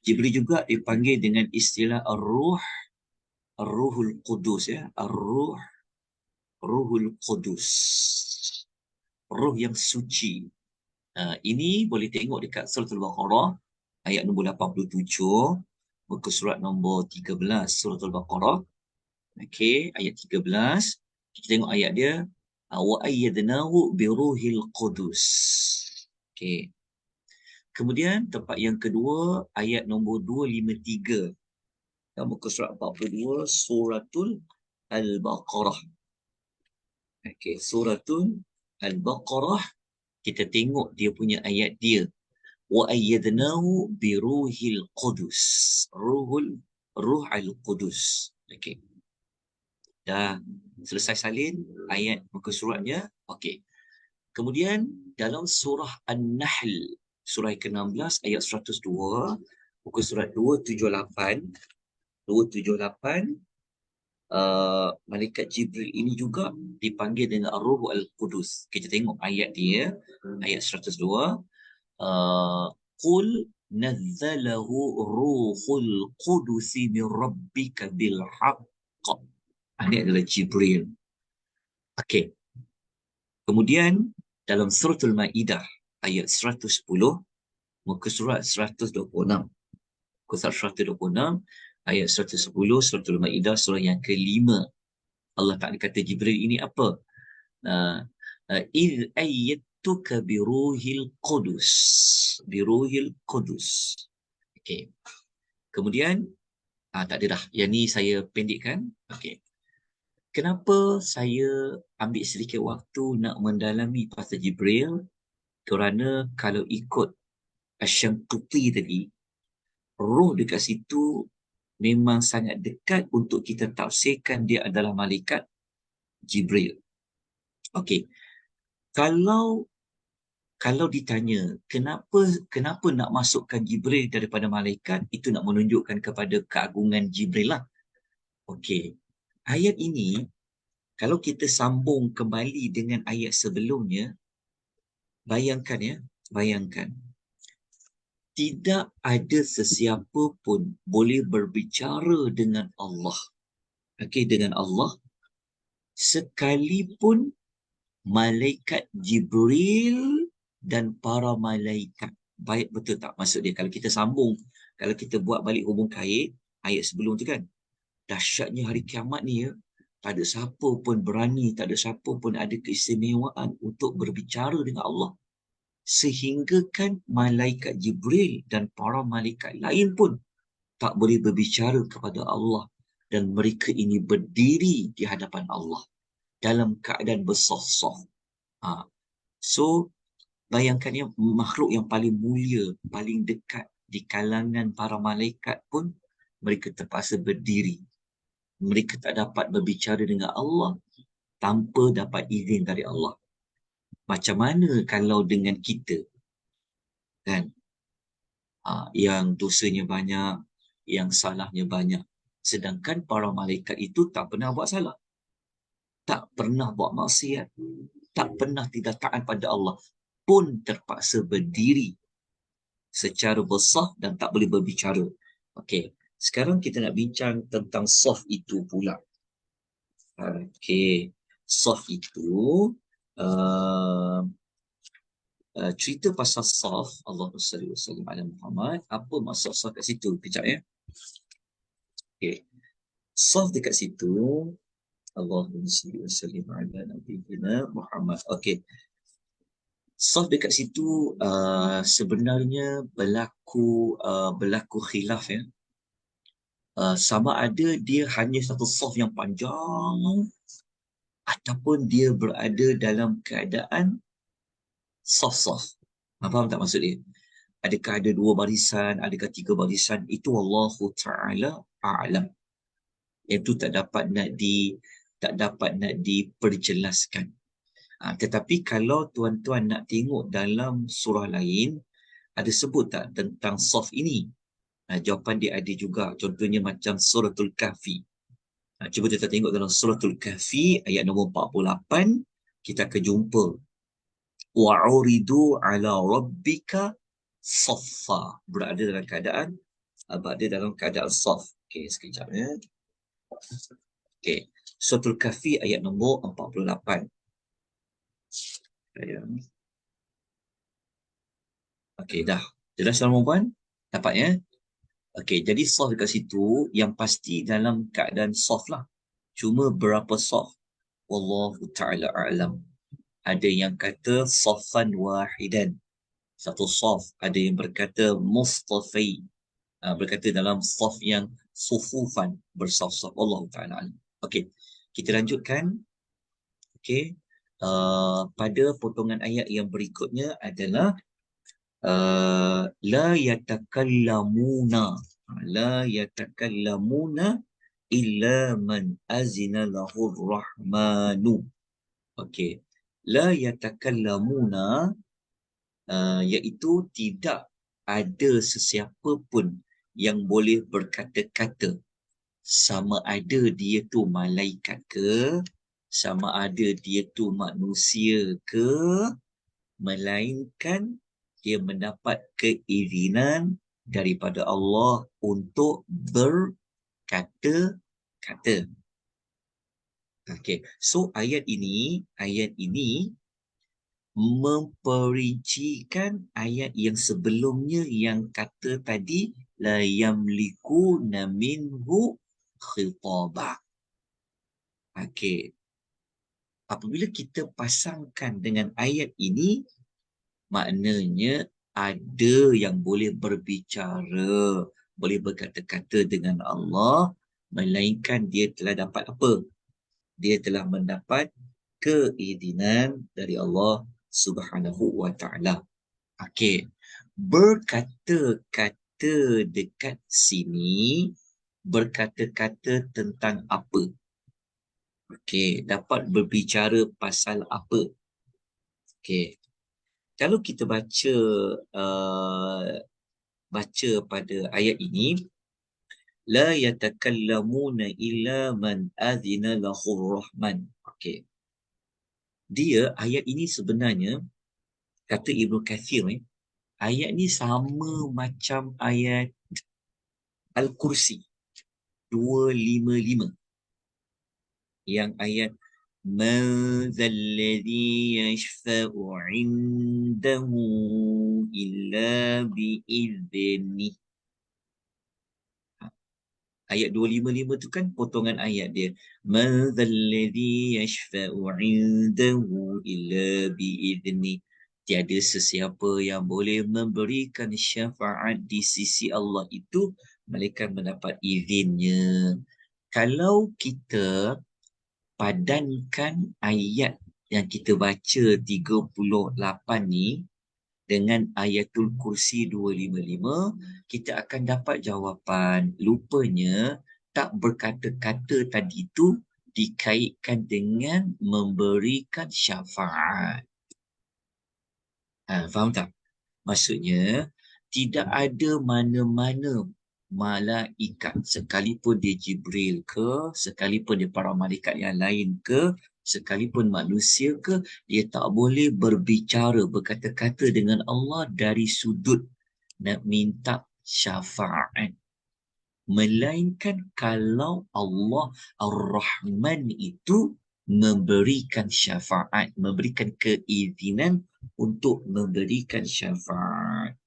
Jibril juga dipanggil dengan istilah ar-ruh, ar-ruhul qudus ya, ar-ruh, ruhul qudus. Ruh yang suci. Ini boleh tengok dekat surah Al-Baqarah ayat nombor 87, muka surat nombor 13 surah Al-Baqarah. Okey, ayat 13. Kita tengok ayat dia, wa ayyadnahu biruhil qudus. Okey. Kemudian tempat yang kedua ayat nombor 253. Muka surat 42 suratul Al-Baqarah. Okey, suratul Al-Baqarah. Kita tengok dia punya ayat dia. Wa ayyadnahu biruhil qudus. Ruh al-qudus. Okey. Dah selesai salin ayat muka suratnya. Okey. Kemudian dalam surah An-Nahl, surah ke-16 ayat 102, muka surat 278. Malaikat Jibril ini juga dipanggil dengan Ar-Ruh Al-Qudus. Kita tengok ayat dia, ayat 102. Qul nazzalahu ruhul qudusi min rabbika bil haqq. Ini adalah Jibril. Okey. Kemudian dalam surah Al-Maidah ayat 110, muka surat 126. Muka surat 126 ayat 110 surah Al-Maidah, surah yang kelima. Allah Ta'ala kata Jibril ini apa? Idh ayyatuka biruhil qudus. Biruhil qudus. Okey. Kemudian, tak ada dah. Yang ni saya pendekkan. Okey. Kenapa saya ambil sedikit waktu nak mendalami pasal Jibril? Kerana kalau ikut Asy-Syamquti tadi, roh dekat situ memang sangat dekat untuk kita tafsirkan dia adalah malaikat Jibril. Okey. Kalau ditanya kenapa nak masukkan Jibril daripada malaikat, itu nak menunjukkan kepada keagungan Jibril lah. Okey. Ayat ini kalau kita sambung kembali dengan ayat sebelumnya, bayangkan tidak ada sesiapa pun boleh berbicara dengan Allah. Okey, dengan Allah sekalipun malaikat Jibril dan para malaikat. Baik, betul tak maksud dia? Kalau kita sambung, kalau kita buat balik hubung kait ayat sebelum tu kan, dahsyatnya hari kiamat ni ya, tak ada siapa pun berani, tak ada siapa pun ada keistimewaan untuk berbicara dengan Allah. Sehingga kan malaikat Jibril dan para malaikat lain pun tak boleh berbicara kepada Allah, dan mereka ini berdiri di hadapan Allah dalam keadaan bersaf-saf. So bayangkan ya, makhluk yang paling mulia, paling dekat di kalangan para malaikat pun mereka terpaksa berdiri. Mereka tak dapat berbicara dengan Allah tanpa dapat izin dari Allah. Macam mana kalau dengan kita kan, yang dosanya banyak, yang salahnya banyak, sedangkan para malaikat itu tak pernah buat salah, tak pernah buat maksiat, tak pernah tidak taat pada Allah, pun terpaksa berdiri secara bersaf dan tak boleh berbicara. Okey, sekarang kita nak bincang tentang saf itu pula. Okey, saf itu cerita pasal saf, Allahumma salli wa sallim ala Muhammad. Apa maksud saf kat situ? Kejap ya. Okey. Saf dekat situ, Allahumma salli wa sallim ala nabiyyina Muhammad. Okey. Saf dekat situ sebenarnya berlaku khilaf ya. Sama ada dia hanya satu saf yang panjang ataupun dia berada dalam keadaan saf-saf. Faham tak maksud dia? Adakah ada 2 barisan, adakah 3 barisan? Itu Allahu Ta'ala a'lam. Itu tak dapat nak diperjelaskan. Tetapi kalau tuan-tuan nak tengok dalam surah lain, ada sebut tak tentang saf ini? Jawapan dia ada juga. Contohnya macam suratul Kahfi. Cuba kita tengok dalam suratul Kahfi ayat nombor 48, kita akan jumpa wa'uridu ala rabbika saffa, berada dalam keadaan saf. Okey, sekejap ya. Okey, suratul Kahfi ayat nombor 48. Okey, dah. Jelas tuan-tuan? Dapat ya? Okey, jadi saf dekat situ yang pasti dalam keadaan saf lah. Cuma berapa saf? Wallahu ta'ala a'lam. Ada yang kata safan wahidan, satu saf. Ada yang berkata mustafai, berkata dalam saf yang sufufan, bersaf-saf. Wallahu ta'ala a'lam. Okey, kita lanjutkan. Okey, pada potongan ayat yang berikutnya adalah la yatakallamuna illa man azina lahur rahmanu. Okey, la yatakallamuna iaitu tidak ada sesiapa pun yang boleh berkata-kata, sama ada dia tu malaikat ke, sama ada dia tu manusia ke, melainkan dia mendapat keizinan daripada Allah untuk berkata-kata. Okey, so ayat ini memperincikan ayat yang sebelumnya yang kata tadi la yamlikuna minhu khitaba. Okey, apabila kita pasangkan dengan ayat ini, maknanya ada yang boleh berbicara, boleh berkata-kata dengan Allah, melainkan dia telah dapat apa? Dia telah mendapat keizinan dari Allah Subhanahu wa ta'ala. Okey, berkata-kata dekat sini, berkata-kata tentang apa? Okey, dapat berbicara pasal apa? Okey, kalau kita baca pada ayat ini, la yatakallamuna illa man azina lahur rahman. Okey, dia ayat ini sebenarnya kata Ibnu Kathir, ayat ni sama macam ayat Al-Kursi 255 yang ayat man zalladhi yashfa'u 'indahu illa bi'idznih. Ayat 255 tu kan potongan ayat dia. Man zalladhi yashfa'u 'indahu illa bi'idznih. Tiada sesiapa yang boleh memberikan syafaat di sisi Allah itu melainkan mendapat izinnya. Kalau kita padankan ayat yang kita baca 38 ni dengan ayatul kursi 255, kita akan dapat jawapan. Rupanya tak berkata-kata tadi tu dikaitkan dengan memberikan syafaat. Faham tak? Maksudnya, tidak ada mana-mana malaikat, sekalipun dia Jibril ke, sekalipun dia para malaikat yang lain ke, sekalipun manusia ke, dia tak boleh berbicara, berkata-kata dengan Allah dari sudut nak minta syafaat. Melainkan kalau Allah Ar-Rahman itu memberikan syafaat, memberikan keizinan untuk memberikan syafaat.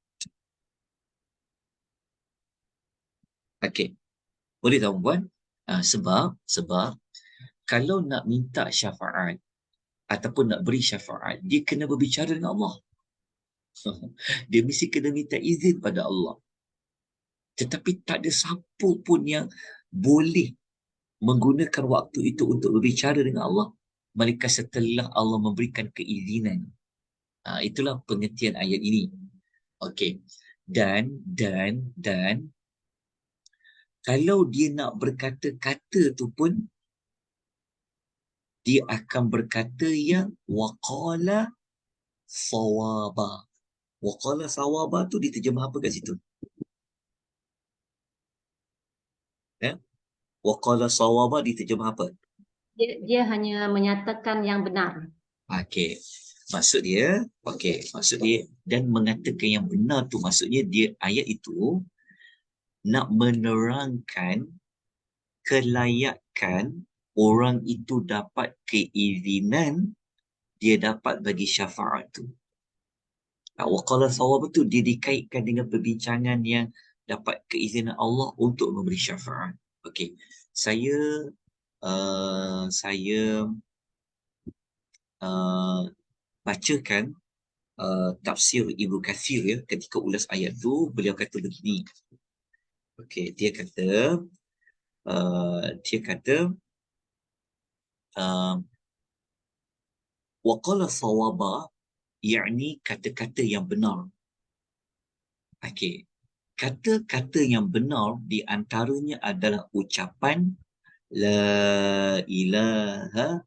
Okey. Boleh tak puan? Sebab kalau nak minta syafaat ataupun nak beri syafaat, dia kena berbicara dengan Allah. Dia mesti kena minta izin pada Allah. Tetapi tak ada siapa pun yang boleh menggunakan waktu itu untuk berbicara dengan Allah, melainkan setelah Allah memberikan keizinan. Itulah pengertian ayat ini. Okey. Dan kalau dia nak berkata-kata tu pun, dia akan berkata yang waqala sawaba. Waqala sawaba tu diterjemah apa kat situ? Ya? Waqala sawaba diterjemah apa? Dia hanya menyatakan yang benar. Okey. Maksud dia dan mengatakan yang benar tu maksudnya dia ayat itu nak menerangkan kelayakan orang itu dapat keizinan, dia dapat bagi syafaat tu. Waqala sawab tu dia dikaitkan dengan perbincangan yang dapat keizinan Allah untuk memberi syafaat. Okey. Saya bacakan tafsir Ibnu Katsir ya, ketika ulas ayat tu beliau kata begini. Okey, dia kata waqala sawaba yakni kata-kata yang benar. Okey. Kata-kata yang benar di antaranya adalah ucapan la ilaha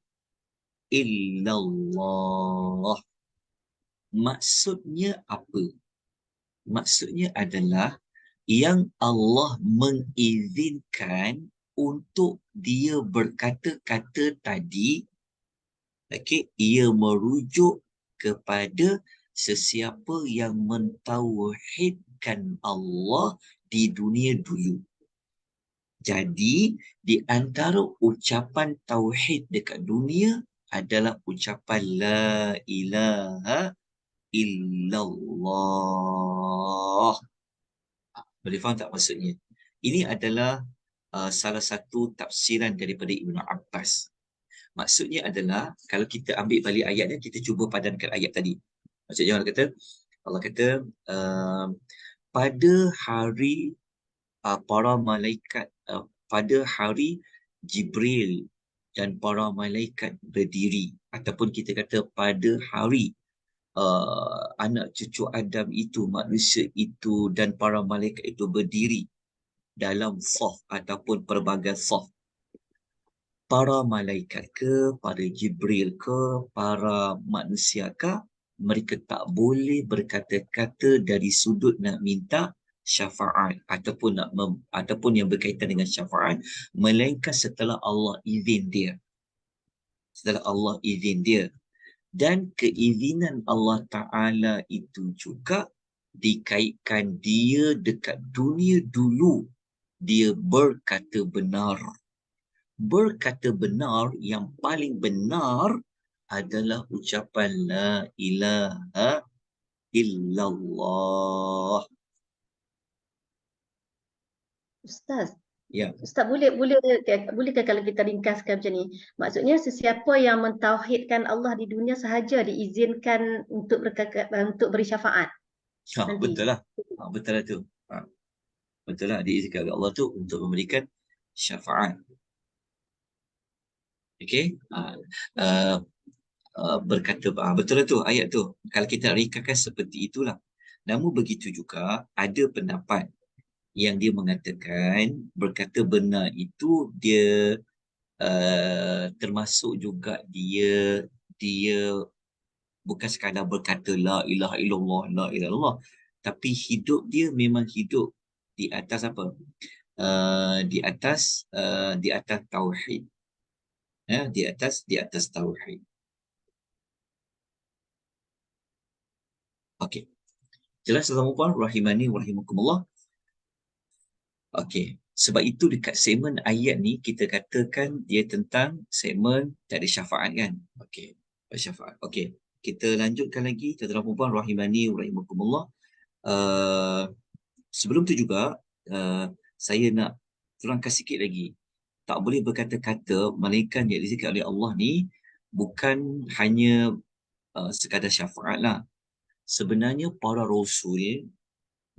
illallah. Maksudnya apa? Maksudnya adalah yang Allah mengizinkan untuk dia berkata-kata tadi, okey, ia merujuk kepada sesiapa yang mentauhidkan Allah di dunia dulu. Jadi, di antara ucapan tauhid dekat dunia adalah ucapan la ilaha illallah. Boleh faham tak maksudnya? Ini adalah salah satu tafsiran daripada Ibnu Abbas. Maksudnya adalah, kalau kita ambil balik ayatnya, kita cuba padankan ayat tadi. Maksudnya Allah kata pada hari para malaikat, pada hari Jibril dan para malaikat berdiri, ataupun kita kata pada hari anak cucu Adam itu, manusia itu dan para malaikat itu berdiri dalam saf ataupun pelbagai saf. Para malaikat ke, para Jibril ke, para manusia ke, mereka tak boleh berkata-kata dari sudut nak minta syafaat ataupun yang berkaitan dengan syafaat, melainkan setelah Allah izin dia. Dan keizinan Allah Ta'ala itu juga dikaitkan dia dekat dunia dulu, dia berkata benar. Berkata benar yang paling benar adalah ucapan la ilaha illallah. Ustaz, Ya. Ustaz bolehkah kalau kita ringkaskan macam ni? Maksudnya sesiapa yang mentauhidkan Allah di dunia sahaja diizinkan untuk beri syafaat. Nanti. Betul lah. Betul lah tu. Betul lah, diizinkan oleh Allah tu untuk memberikan syafaat. Okey. Berkata betul lah tu ayat tu. Kalau kita ringkaskan seperti itulah. Namun begitu juga ada pendapat yang dia mengatakan berkata benar itu dia termasuk juga dia bukan sekadar berkata la ilaha illallah, la ilaha illallah, tapi hidup dia memang hidup di atas apa? Di atas tauhid. Ya, di atas tauhid. Okey. Jelas tuan-tuan rahimani rahimakumullah. Okey. Sebab itu dekat segmen ayat ni kita katakan dia tentang segmen tak ada syafaat kan. Okey. Syafaat. Okey. Kita lanjutkan lagi tuan-tuan dan puan rahimani rahimakumullah. Sebelum tu juga saya nak terangkan sikit lagi. Tak boleh berkata-kata malaikat yang dizikir oleh Allah ni bukan hanya sekadar syafaat lah. Sebenarnya para rasul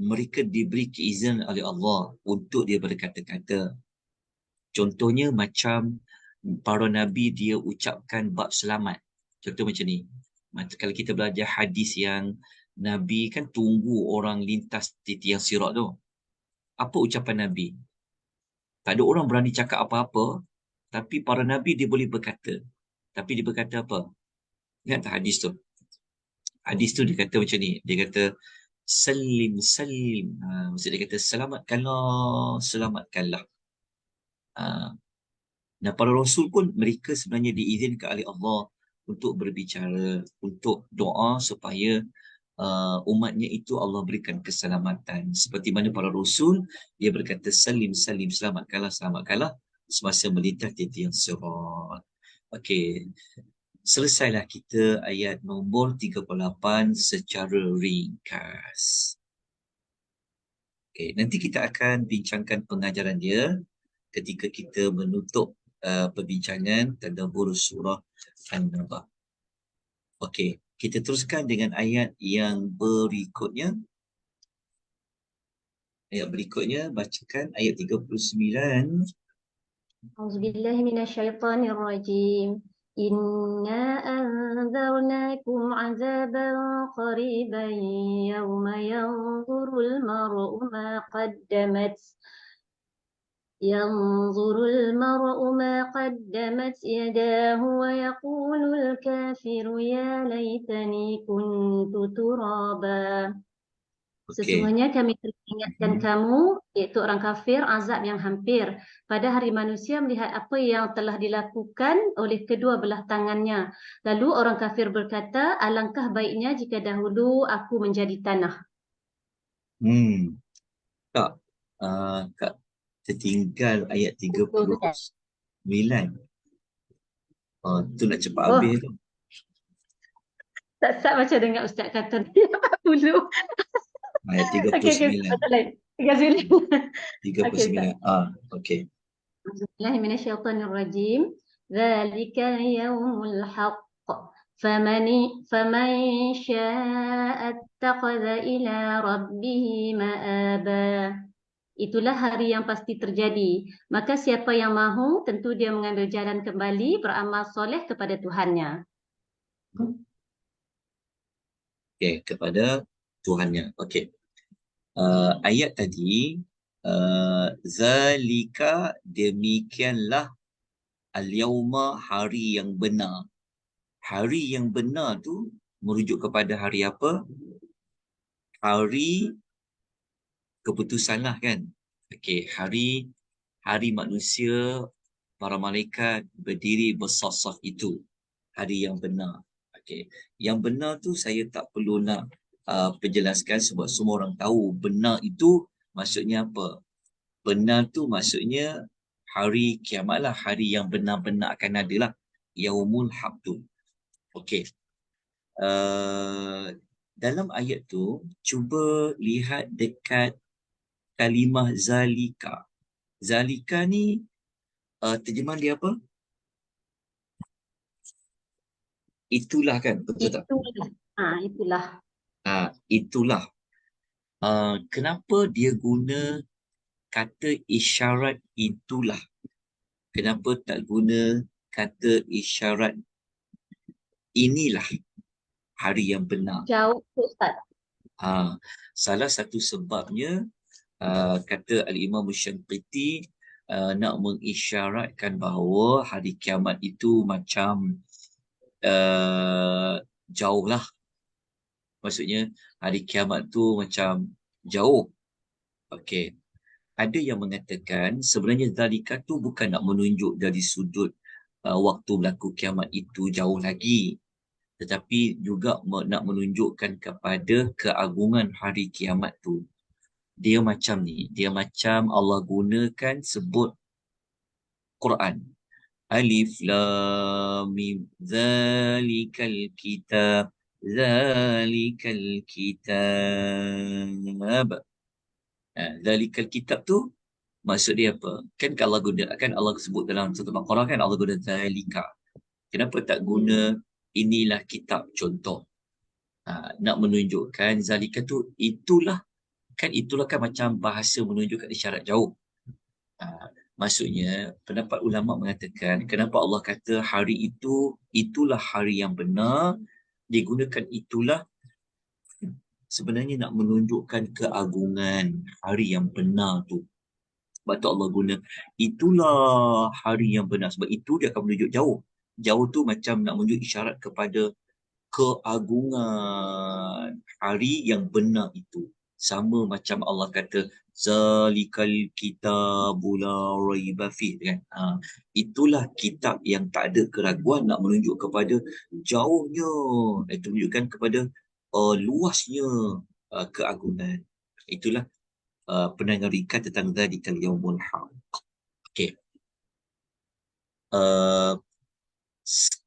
mereka diberi keizinan oleh Allah untuk dia berkata-kata. Contohnya macam para nabi dia ucapkan bab selamat. Contoh macam ni. Kalau kita belajar hadis yang Nabi kan tunggu orang lintas di tiang sirat tu. Apa ucapan Nabi? Tak ada orang berani cakap apa-apa, tapi para Nabi dia boleh berkata. Tapi dia berkata apa? Ingat tak hadis tu? Hadis tu dia kata macam ni. Dia kata, Salim, salim. Maksud dia kata, selamatkanlah. Dan para Rasul pun mereka sebenarnya diizinkan oleh Allah untuk berbicara, untuk doa supaya umatnya itu Allah berikan keselamatan. Seperti mana para Rasul, dia berkata, salim, salim, selamatkanlah, selamatkanlah semasa melintas di tiang sirat. Okey. Selesailah kita ayat nombor 38 secara ringkas. Okay, nanti kita akan bincangkan pengajaran dia ketika kita menutup perbincangan tadabbur surah An-Naba. Okey, kita teruskan dengan ayat yang berikutnya. Ayat berikutnya, bacakan ayat 39. Auzubillahi minasyaitonir rajim. Inna anzarnakum azaban qariban yawma yanzurul mar'u ma qaddamat yadahu wa yaqulul kafiru ya laitani kuntu turaba. Sesungguhnya kami teringatkan kamu, iaitu orang kafir, azab yang hampir. Pada hari manusia melihat apa yang telah dilakukan oleh kedua belah tangannya. Lalu orang kafir berkata, alangkah baiknya jika dahulu aku menjadi tanah. Kak, Kak, tertinggal ayat 39. Tu nak cepat habis tu. Tak macam dengar Ustaz kata 40. Ayat 39. Okey, 39. Okey. Bismillahi minasyaitonir rajim. Dzalika yaumul haqq. Faman syaa'a ittakhadha ila rabbih ma'aba. Itulah hari yang pasti terjadi. Maka siapa yang mahu, tentu dia mengambil jalan kembali beramal soleh kepada Tuhannya. Okey, kepada Tuhannya. Okey. Ayat tadi, zalika, demikianlah al-yawma, hari yang benar. Hari yang benar tu merujuk kepada hari apa? Hari keputusan lah kan. Okey, hari manusia, para malaikat berdiri bersaf-saf itu. Hari yang benar. Okey, yang benar tu saya tak perlu nak penjelaskan sebab semua orang tahu benar itu maksudnya apa. Benar tu maksudnya hari kiamat lah, hari yang benar-benar akan ada lah. Yaumul haq tu. Okey. Dalam ayat tu, cuba lihat dekat kalimah zalika. Zalika ni terjemahan dia apa? Itulah kan, betul tak? Itulah. Itulah. Kenapa dia guna kata isyarat itulah? Kenapa tak guna kata isyarat inilah hari yang benar? Jauh Ustaz. Salah satu sebabnya kata Al-Imam Syanqiti nak mengisyaratkan bahawa hari kiamat itu macam jauh lah. Maksudnya hari kiamat tu macam jauh. Okey. Ada yang mengatakan sebenarnya zalika tu bukan nak menunjuk dari sudut waktu berlaku kiamat itu jauh lagi. tetapi juga nak menunjukkan kepada keagungan hari kiamat tu. Dia macam ni, dia macam Allah gunakan sebut Quran. Alif Lam Mim Zalikal Kitab Zalikal Kitab. Zalikal Kitab tu maksud dia apa? Kan kalau Allah sebut dalam satu Al-Quran kan Allah guna Zalika. Kenapa tak guna inilah kitab contoh? Nak menunjukkan Zalika tu itulah kan macam bahasa menunjukkan isyarat jauh. Maksudnya pendapat ulama mengatakan kenapa Allah kata hari itulah hari yang benar, digunakan itulah sebenarnya nak menunjukkan keagungan hari yang benar tu. Sebab tu Allah guna itulah hari yang benar, sebab itu dia akan menunjuk jauh. Jauh tu macam nak menunjuk isyarat kepada keagungan hari yang benar itu. Sama macam Allah kata zalikal kitabul la raiba fi kan. Itulah kitab yang tak ada keraguan, nak menunjuk kepada jauhnya. Itu menunjukkan kepada luasnya keagungan. Itulah pendengar ringkas tentang zalikal yaumul haq. Okey.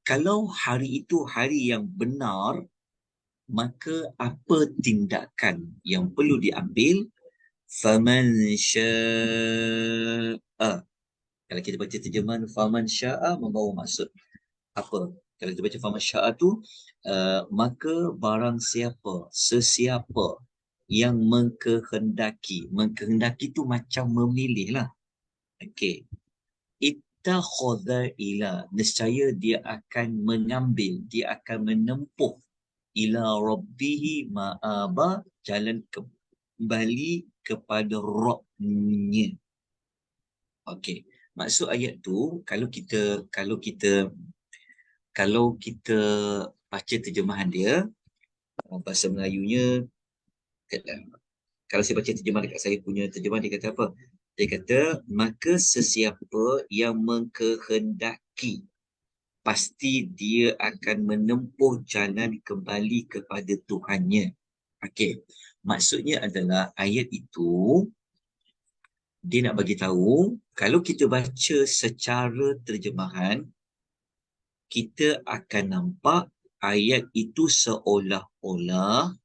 Kalau hari itu hari yang benar, maka apa tindakan yang perlu diambil? Faman syaa. Kalau kita baca terjemahan faman syaa membawa maksud apa? Kalau kita baca faman syaa tu, maka barang siapa, sesiapa yang mengkehendaki. Mengkehendaki tu macam memilih lah. Okey. Ittakhadha ila. Nescaya dia akan mengambil, dia akan menempuh ila rabbihi ma'aba, jalan kembali kepada Rabbnya. Okey. Maksud ayat tu kalau kita baca terjemahan dia, bahasa Melayunya, kalau saya baca terjemahan dekat saya punya terjemahan, dia kata apa? Dia kata, maka sesiapa yang mengkehendaki, pasti dia akan menempuh jalan kembali kepada Tuhannya. Okey. Maksudnya adalah ayat itu, dia nak bagi tahu, kalau kita baca secara terjemahan, kita akan nampak ayat itu seolah-olah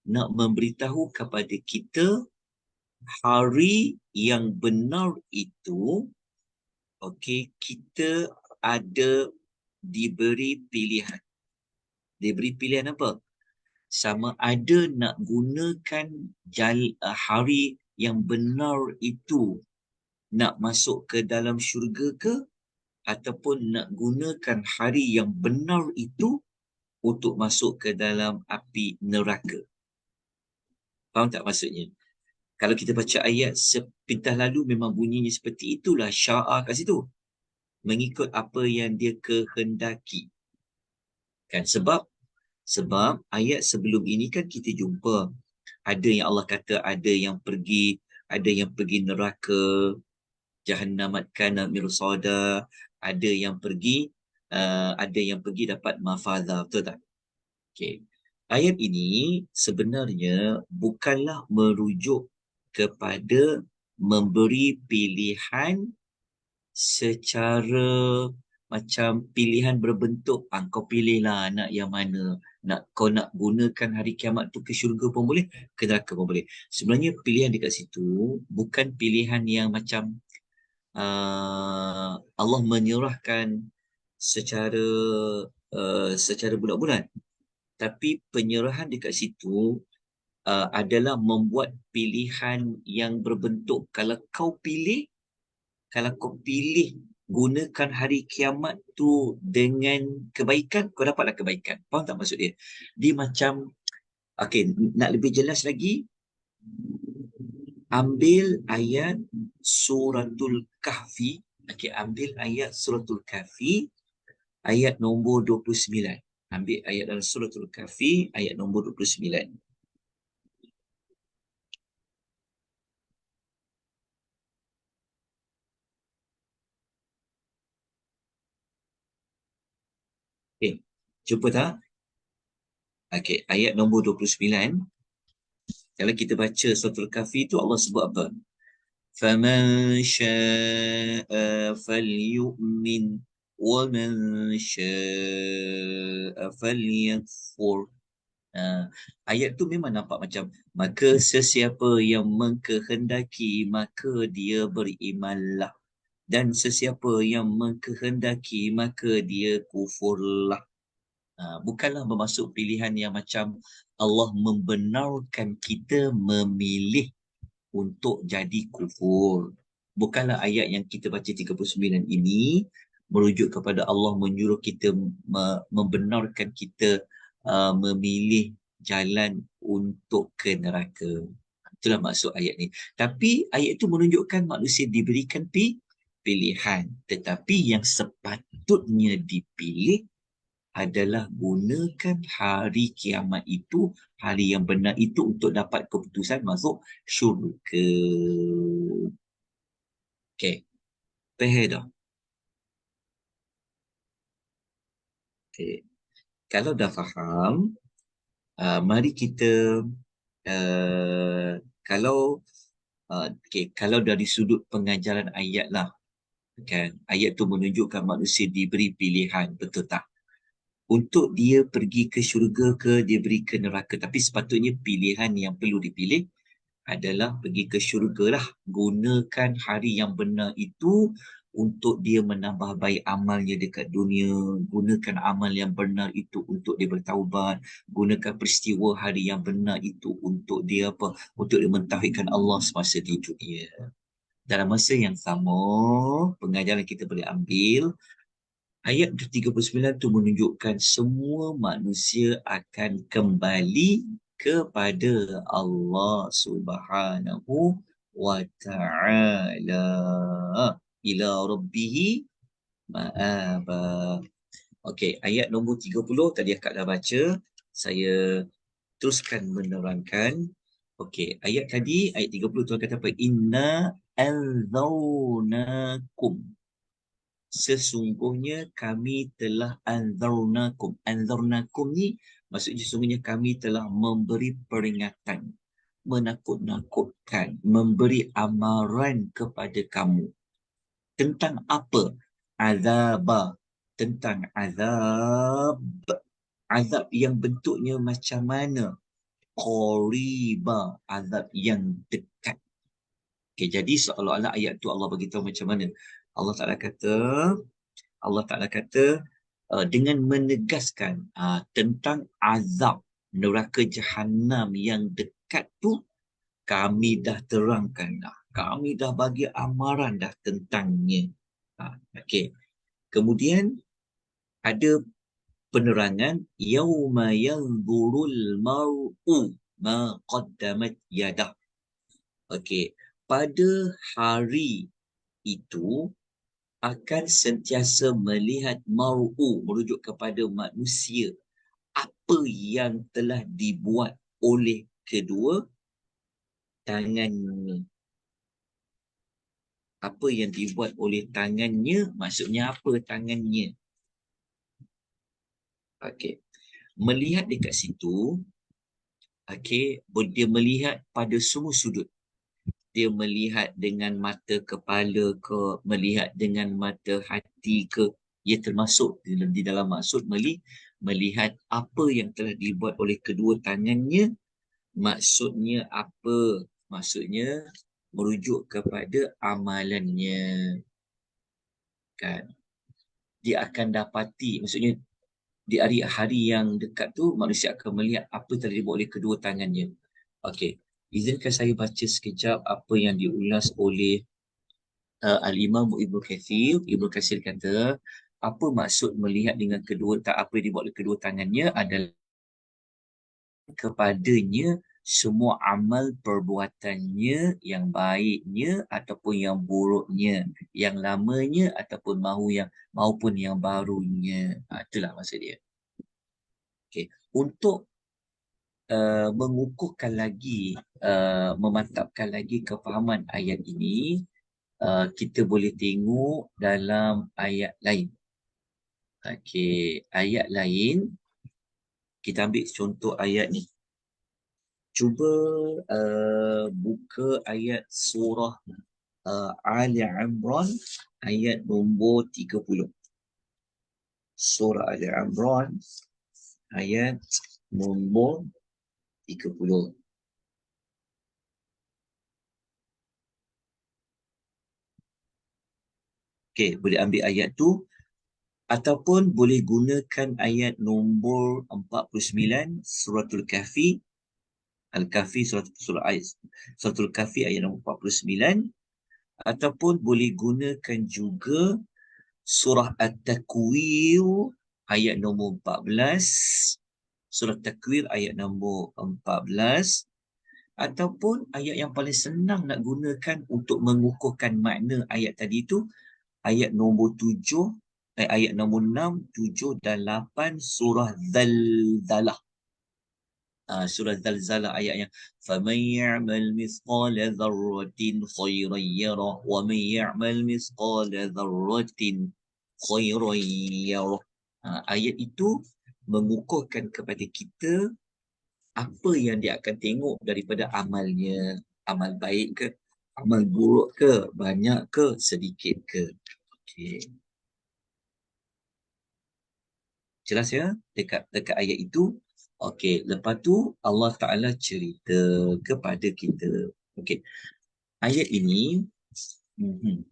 nak memberitahu kepada kita hari yang benar itu, kita ada diberi pilihan. Diberi pilihan apa? Sama ada nak gunakan hari yang benar itu nak masuk ke dalam syurga ke, ataupun nak gunakan hari yang benar itu untuk masuk ke dalam api neraka. Faham tak maksudnya? Kalau kita baca ayat sepintas lalu memang bunyinya seperti itulah, syaa kat situ. Mengikut apa yang dia kehendaki. Kan sebab ayat sebelum ini kan kita jumpa ada yang Allah kata ada yang pergi neraka, jahannamat kana mirsada, ada yang pergi dapat mafazah, betul tak? Okey. Ayat ini sebenarnya bukanlah merujuk kepada memberi pilihan secara macam pilihan berbentuk, kau pilihlah nak yang mana, kau nak gunakan hari kiamat tu ke syurga pun boleh, ke neraka pun boleh. Sebenarnya pilihan dekat situ bukan pilihan yang macam Allah menyerahkan secara bulat-bulat, tapi penyerahan dekat situ adalah membuat pilihan yang berbentuk. Kalau kau pilih gunakan hari kiamat tu dengan kebaikan, kau dapatlah kebaikan. Faham tak maksud dia? Dia macam, nak lebih jelas lagi, ambil ayat suratul kahfi. Ambil ayat suratul kahfi, ayat nombor 29. Ambil ayat dalam suratul kahfi, ayat nombor 29. Okay. Jumpa tak? Okey, ayat nombor 29. Kalau kita baca suratul Kahfi tu Allah sebut apa? فَمَنْ شَاءَ فَلْيُؤْمِنْ وَمَنْ شَاءَ فَلْيَكْفُرْ. Ayat tu memang nampak macam maka sesiapa yang mengkehendaki maka dia berimanlah, dan sesiapa yang mengkehendaki maka dia kufurlah. Bukanlah bermaksud pilihan yang macam Allah membenarkan kita memilih untuk jadi kufur. Bukanlah ayat yang kita baca 39 ini merujuk kepada Allah menyuruh kita membenarkan kita memilih jalan untuk ke neraka. Itulah maksud ayat ni. Tapi ayat itu menunjukkan manusia diberikan pilihan. Tetapi yang sepatutnya dipilih adalah gunakan hari kiamat itu, hari yang benar itu untuk dapat keputusan masuk syurga. Okey. Faham dah? Okey. Kalau dah faham, mari kita kalau dari sudut pengajaran ayat lah, kan, ayat tu menunjukkan manusia diberi pilihan, betul tak? Untuk dia pergi ke syurga ke dia beri ke neraka. Tapi sepatutnya pilihan yang perlu dipilih adalah pergi ke syurga lah. Gunakan hari yang benar itu untuk dia menambah baik amalnya dekat dunia. Gunakan amal yang benar itu untuk dia bertaubat. Gunakan peristiwa hari yang benar itu untuk dia apa? Untuk dia mentauhidkan Allah semasa di dunia. Dalam masa yang sama, pengajaran kita boleh ambil ayat 39 tu menunjukkan semua manusia akan kembali kepada Allah Subhanahu wa ta'ala. Ila rabbihi ma'aba. Okey, ayat nombor 30 tadi akak dah baca. Saya teruskan menerangkan. Okey, ayat tadi, ayat 30 Tuhan kata apa? Inna anzarnakum. Sesungguhnya kami telah anzarnakum. Anzarnakum ni maksudnya sesungguhnya kami telah memberi peringatan, menakut-nakutkan, memberi amaran kepada kamu. Tentang apa? Azaba. Tentang azab. Azab yang bentuknya macam mana? Qariba. Azab yang dekat. Okay, jadi seolah-olah ayat tu Allah beritahu macam mana? Allah Ta'ala kata dengan menegaskan tentang azab neraka Jahannam yang dekat tu, kami dah terangkan dah. Kami dah bagi amaran dah tentangnya. Okey. Kemudian ada penerangan yauma yanzurul mar'u ma qaddamat yadah. Okey. Pada hari itu akan sentiasa melihat mar'u, merujuk kepada manusia, apa yang telah dibuat oleh kedua tangannya. Apa yang dibuat oleh tangannya, maksudnya apa tangannya? Okey. Melihat dekat situ, okey, dia melihat pada semua sudut. Dia melihat dengan mata kepala ke, melihat dengan mata hati ke, ia termasuk di dalam maksud melihat apa yang telah dibuat oleh kedua tangannya. Maksudnya apa? Maksudnya merujuk kepada amalannya, kan? Dia akan dapati, maksudnya di hari-hari yang dekat tu manusia akan melihat apa yang telah dibuat oleh kedua tangannya. Okey, izinkan saya baca sekejap apa yang diulas oleh Al-Imam Ibnu Katsir. Ibnu Katsir kata, apa maksud melihat dengan apa yang dibuat oleh kedua tangannya adalah kepadanya semua amal perbuatannya, yang baiknya ataupun yang buruknya, yang lamanya ataupun maupun yang barunya. Itulah maksud dia. Okay. Untuk mengukuhkan lagi, memantapkan lagi kefahaman ayat ini, kita boleh tengok dalam ayat lain. Okey, ayat lain. Kita ambil contoh ayat ni. Cuba buka ayat surah Ali Imran ayat nombor 30. Surah Ali Imran ayat nombor 30. Okey, boleh ambil ayat tu ataupun boleh gunakan ayat nombor 49 suratul Kahfi. Al-Kahfi suratul Kahfi ayat nombor 49 ataupun boleh gunakan juga surah At-Takwir ayat nombor 14, surah Takwir ayat nombor 14 ataupun ayat yang paling senang nak gunakan untuk mengukuhkan makna ayat tadi tu ayat nombor 7, ayat nombor 6, 7 dan 8 surah Zalzalah. Surah Zalzalah ayat yang faman ya'mal mithqala dzarratin khairan yarah wa man ya'mal mithqala dzarratin khairan yarah. Ayat itu mengukuhkan kepada kita apa yang dia akan tengok daripada amalnya, amal baik ke, amal buruk ke, banyak ke, sedikit ke. Okey. Jelas ya dekat ayat itu. Okey, lepas tu Allah Ta'ala cerita kepada kita. Okey, ayat ini,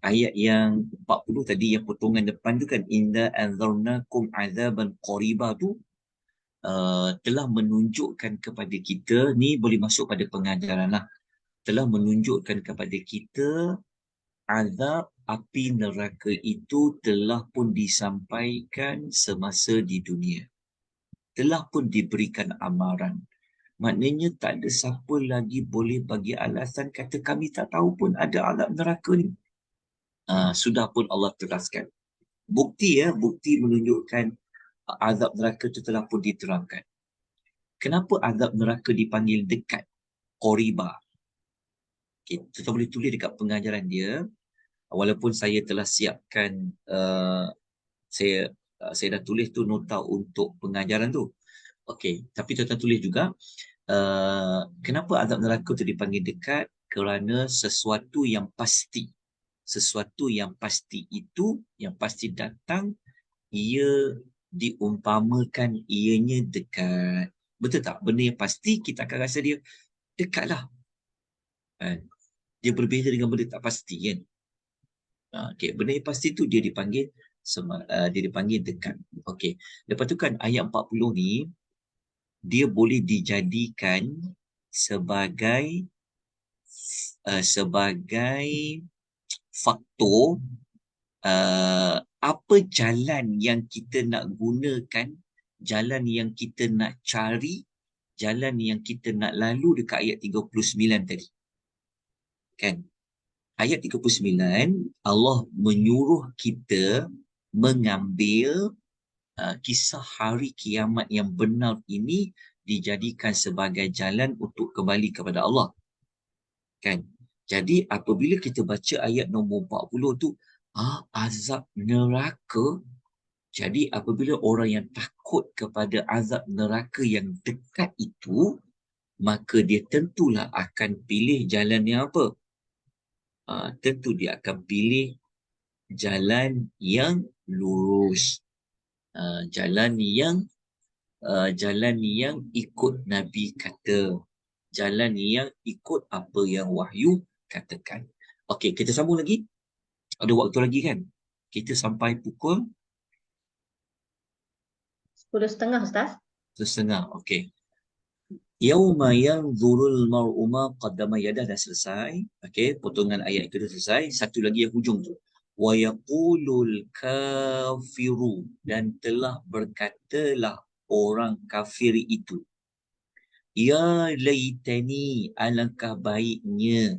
ayat yang 40 tadi, yang potongan depan tu kan, inna anzarnakum azaban qariba tu, telah menunjukkan kepada kita, ni boleh masuk pada pengajaran lah, telah menunjukkan kepada kita azab api neraka itu telah pun disampaikan semasa di dunia. Telah pun diberikan amaran. Maknanya tak ada siapa lagi boleh bagi alasan kata kami tak tahu pun ada azab neraka ni. Sudah pun Allah teraskan. Bukti menunjukkan azab neraka itu telah pun diterangkan. Kenapa azab neraka dipanggil dekat? Qoriba. Okay, kita boleh tulis dekat pengajaran dia. Walaupun saya telah siapkan, saya dah tulis tu nota untuk pengajaran tu. Okey, tapi tuan-tuan tulis juga, kenapa azab neraka tu dipanggil dekat? Kerana sesuatu yang pasti. Sesuatu yang pasti itu, yang pasti datang, ia diumpamakan ianya dekat. Betul tak? Benda yang pasti kita akan rasa dia dekat lah. Dia berbeza dengan benda tak pasti kan? Okey, benda yang pasti tu dia dipanggil dekat. Okey. Lepas tu kan ayat 40 ni dia boleh dijadikan sebagai faktor apa jalan yang kita nak gunakan, jalan yang kita nak cari, jalan yang kita nak lalu dekat ayat 39 tadi. Kan? Ayat 39, Allah menyuruh kita mengambil kisah hari kiamat yang benar ini dijadikan sebagai jalan untuk kembali kepada Allah. Kan? Jadi apabila kita baca ayat nombor 40 tu, azab neraka. Jadi apabila orang yang takut kepada azab neraka yang dekat itu, maka dia tentulah akan pilih jalan yang apa? Tentu dia akan pilih jalan yang lurus. Jalan yang ikut Nabi kata. Jalan yang ikut apa yang wahyu katakan. Okey, kita sambung lagi. Ada waktu lagi kan? Kita sampai pukul 10.30 Ustaz. 10.30. Okey. Yauma yanzurul mar'u ma qaddama yadah dah selesai. Okey, potongan ayat itu dah selesai. Satu lagi yang hujung tu. Wa yaqulul kafiru, dan telah berkatalah orang kafir itu. Ya laitani, alangkah baiknya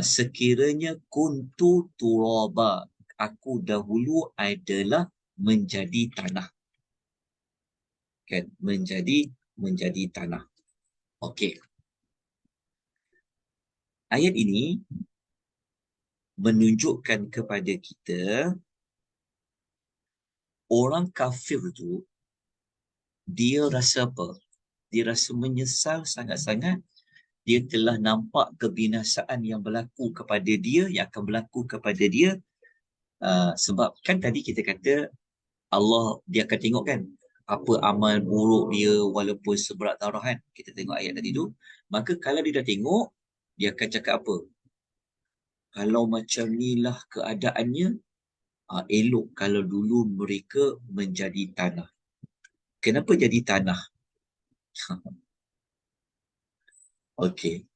sekiranya kuntu turaba, aku dahulu adalah menjadi tanah. Kan, menjadi tanah. Okey. Ayat ini menunjukkan kepada kita orang kafir tu, dia rasa apa? Dia rasa menyesal sangat-sangat. Dia telah nampak kebinasaan yang berlaku kepada dia, yang akan berlaku kepada dia. Sebab kan tadi kita kata Allah, dia akan tengok kan apa amal buruk dia walaupun seberat darah kan. Kita tengok ayat tadi tu. Maka kalau dia dah tengok, dia akan cakap apa? Kalau macam inilah keadaannya, elok kalau dulu mereka menjadi tanah. Kenapa jadi tanah? Okey.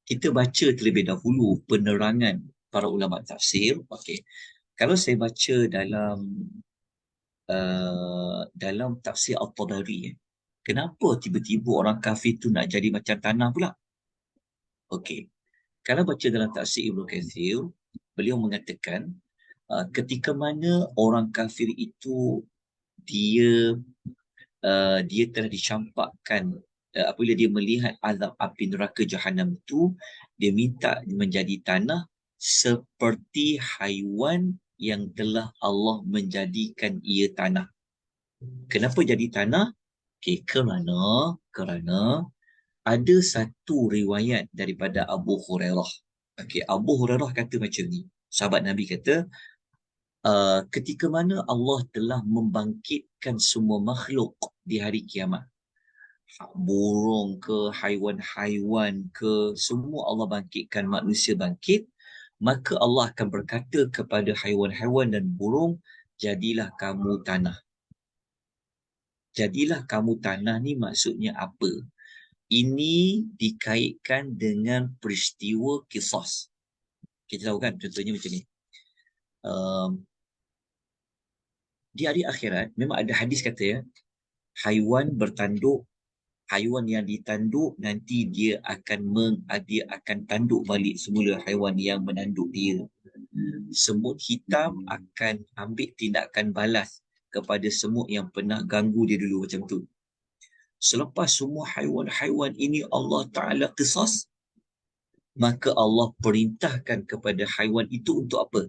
Kita baca terlebih dahulu penerangan para ulama tafsir. Okey. Kalau saya baca dalam tafsir At-Tabari, kenapa tiba-tiba orang kafir tu nak jadi macam tanah pula? Okey. Kalau baca dalam tafsir Ibnu Katsir, beliau mengatakan ketika mana orang kafir itu dia telah dicampakkan, apabila dia melihat azab api neraka Jahannam itu, dia minta menjadi tanah seperti haiwan yang telah Allah menjadikan ia tanah. Kenapa jadi tanah? Okay, kerana ada satu riwayat daripada Abu Hurairah. Okay, Abu Hurairah kata macam ni. Sahabat Nabi kata, ketika mana Allah telah membangkitkan semua makhluk di hari kiamat, burung ke, haiwan-haiwan ke, semua Allah bangkitkan, manusia bangkit, maka Allah akan berkata kepada haiwan-haiwan dan burung, jadilah kamu tanah. Jadilah kamu tanah ni maksudnya apa? Ini dikaitkan dengan peristiwa qisas. Kita tahu kan contohnya macam ni. Di hari akhirat memang ada hadis kata ya, haiwan bertanduk, haiwan yang ditanduk nanti dia akan tanduk balik semula haiwan yang menanduk dia. Semut hitam akan ambil tindakan balas kepada semut yang pernah ganggu dia dulu macam tu. Selepas semua haiwan-haiwan ini Allah Ta'ala qisas, maka Allah perintahkan kepada haiwan itu untuk apa?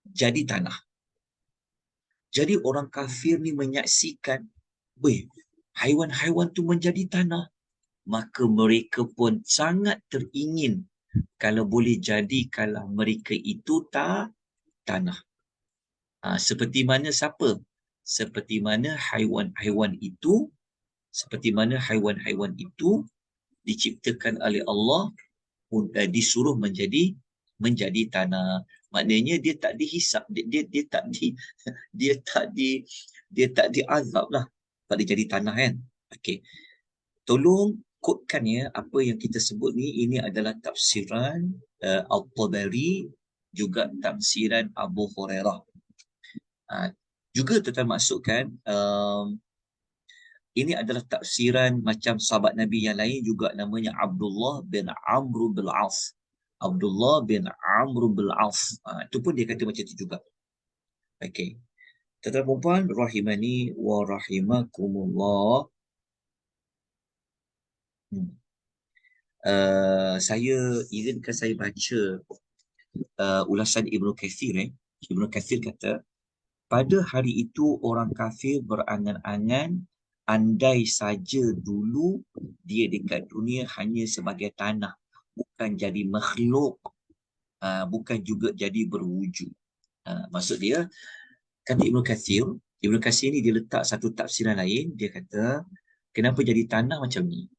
Jadi tanah. Jadi orang kafir ni menyaksikan, haiwan-haiwan tu menjadi tanah. Maka mereka pun sangat teringin kalau boleh jadikanlah mereka itu tanah. Seperti mana siapa? Seperti mana haiwan-haiwan itu diciptakan oleh Allah, disuruh menjadi tanah. Maknanya dia tak dihisap, dia tak diazab lah pada jadi tanah kan. Okey. Tolong kodkan ya apa yang kita sebut ni, ini adalah tafsiran Al-Tabari, juga tafsiran Abu Hurairah. Juga tuan-tuan masukkan ini adalah tafsiran macam sahabat Nabi yang lain juga, namanya Abdullah bin Amr bin Auf. Abdullah bin Amr bin Auf. Itu pun dia kata macam itu juga. Okey. Tuan-tuan puan rahimani wa rahimakumullah. Saya izinkan saya baca ulasan Ibnu Katsir. Ibnu Katsir kata, pada hari itu orang kafir berangan-angan, andai saja dulu dia dekat dunia hanya sebagai tanah, bukan jadi makhluk, bukan juga jadi berwujud. Maksud dia, kata Ibnu Katsir ni dia letak satu tafsiran lain. Dia kata, kenapa jadi tanah macam ni?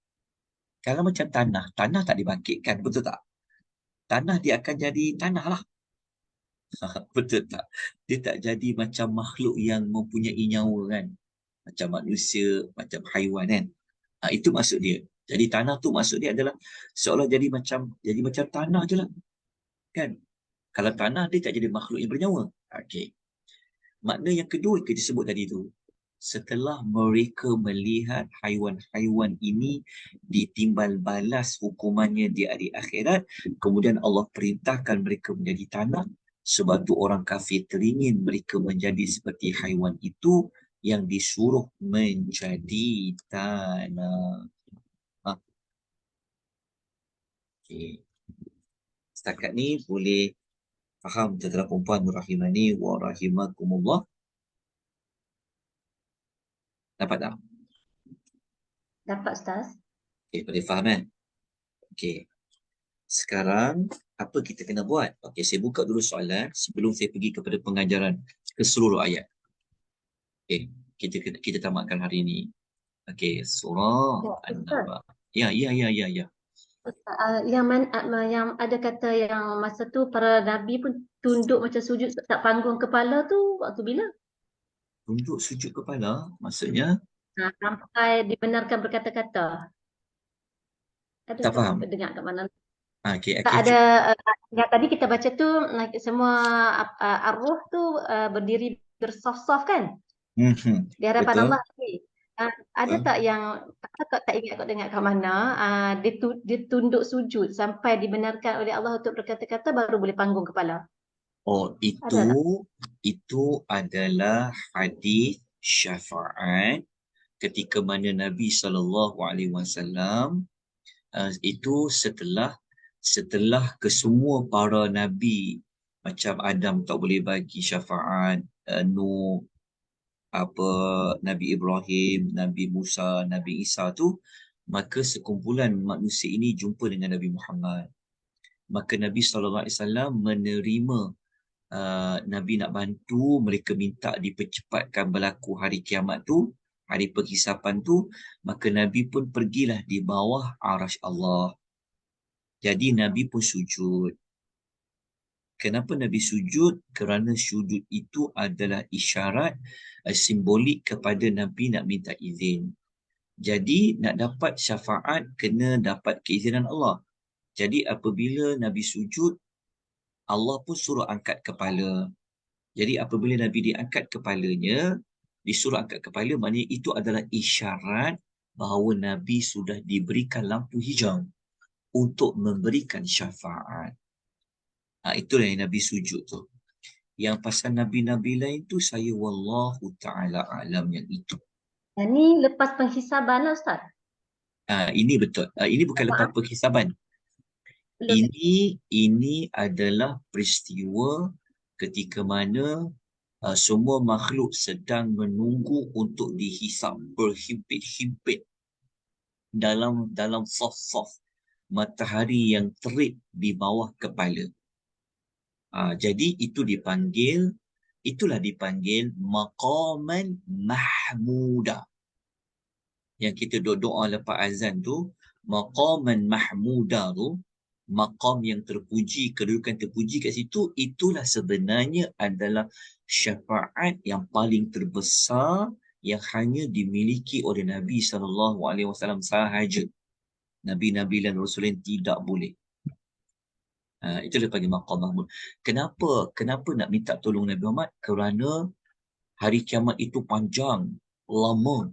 Kalau macam tanah tak dibangkitkan, betul tak? Tanah dia akan jadi tanah lah. Betul tak? Dia tak jadi macam makhluk yang mempunyai nyawa kan. Macam manusia, macam haiwan kan. Itu maksud dia. Jadi tanah tu maksud dia adalah seolah jadi macam tanah je lah. Kan? Kalau tanah dia tak jadi makhluk yang bernyawa. Okey. Makna yang kedua kita sebut tadi tu, setelah mereka melihat haiwan-haiwan ini ditimbal balas hukumannya di hari akhirat, kemudian Allah perintahkan mereka menjadi tanah, sebab tu orang kafir teringin mereka menjadi seperti haiwan itu yang disuruh menjadi tanah. Okay. Setakat ni boleh faham tuan-tuan puan rahimani wa rahimakumullah. Dapat tak? Dapat Ustaz. Okey, boleh faham kan? Okey. Sekarang apa kita kena buat? Okey, saya buka dulu soalan sebelum saya pergi kepada pengajaran keseluruh ayat. Okey, kita tamatkan hari ini. Okey, surah Ya, Ustaz. An-Naba. Ya. Yang ada kata yang masa tu para nabi pun tunduk macam sujud tak panggung kepala tu waktu bila? Tunduk sujud kepala maksudnya Sampai dibenarkan berkata-kata. Ada tak tak faham. dengar kat mana? Okey, Tak okey. ada yang tadi kita baca tu semua ar-ruh tu berdiri bersaf-saf kan di hadapan Betul. Allah ni. Ada tak yang tak ingat kau dengar kat mana dia tunduk sujud sampai dibenarkan oleh Allah untuk berkata-kata baru boleh panggung kepala. Oh, Ada tak? itu adalah hadis syafaat ketika mana Nabi SAW itu setelah kesemua para nabi macam Adam tak boleh bagi syafaat, Nuh, Nabi Ibrahim, Nabi Musa, Nabi Isa tu, maka sekumpulan manusia ini jumpa dengan Nabi Muhammad. Maka Nabi SAW menerima Nabi nak bantu mereka minta dipercepatkan berlaku hari kiamat tu, hari penghisapan tu, maka Nabi pun pergilah di bawah arasy Allah. Jadi Nabi pun sujud. Kenapa Nabi sujud? Kerana sujud itu adalah isyarat simbolik kepada Nabi nak minta izin. Jadi nak dapat syafaat kena dapat keizinan Allah. Jadi apabila Nabi sujud, Allah pun suruh angkat kepala. Jadi apabila Nabi diangkat kepalanya, disuruh angkat kepala, maknanya itu adalah isyarat bahawa Nabi sudah diberikan lampu hijau untuk memberikan syafaat. Itulah yang Nabi sujud tu. Yang pasal Nabi-Nabi lain tu, saya wallahu ta'ala alam yang itu. Ini lepas penghisaban lah Ustaz. Ini betul. Ini bukan lepas penghisaban. Belum. Ini adalah peristiwa ketika mana semua makhluk sedang menunggu untuk dihisap berhimpit-himpit dalam saf-saf matahari yang terik di bawah kepala. Jadi itulah dipanggil maqaman mahmuda. Yang kita doa lepas azan tu, maqaman mahmuda tu, maqam yang terpuji, kedudukan terpuji kat situ, itulah sebenarnya adalah syafaat yang paling terbesar yang hanya dimiliki oleh Nabi SAW sahaja. Nabi-Nabi dan Rasul lain tidak boleh. Itu dia panggil maqam mahmud. Kenapa nak minta tolong Nabi Muhammad? Kerana hari kiamat itu panjang, lama.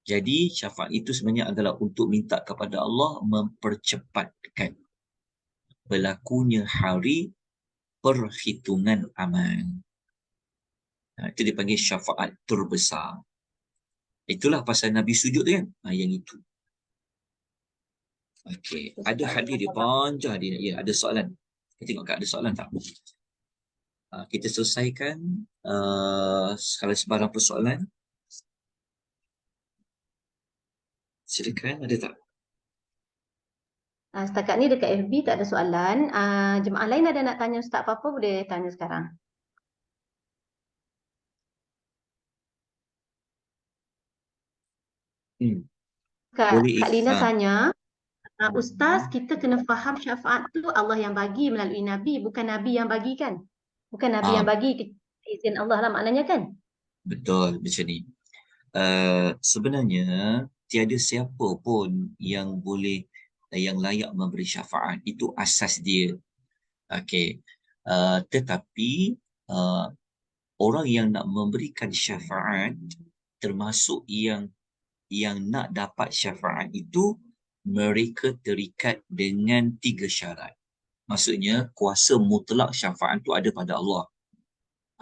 Jadi syafaat itu sebenarnya adalah untuk minta kepada Allah mempercepatkan berlakunya hari perhitungan amal. Itu dipanggil syafaat terbesar. Itulah pasal Nabi sujud tu kan? Yang itu. Okey, ada hadis dia panjang dia. Ya, ada soalan. Kita tengok ada soalan tak? Kita selesaikan kalau sebarang persoalan. Silakan, ada tak? Setakat ni dekat FB tak ada soalan. Jemaah lain ada nak tanya Ustaz apa-apa boleh tanya sekarang. Kak Lina tanya, Ustaz, kita kena faham syafaat tu Allah yang bagi melalui Nabi, bukan Nabi yang bagi kan? Bukan Nabi yang bagi, izin Allah lah maknanya kan? Betul, macam ni. Sebenarnya tiada siapa pun yang boleh yang layak memberi syafaat. Itu asas dia. Okey. Tetapi orang yang nak memberikan syafaat, termasuk yang nak dapat syafaat itu, mereka terikat dengan 3 syarat. Maksudnya kuasa mutlak syafaat itu ada pada Allah.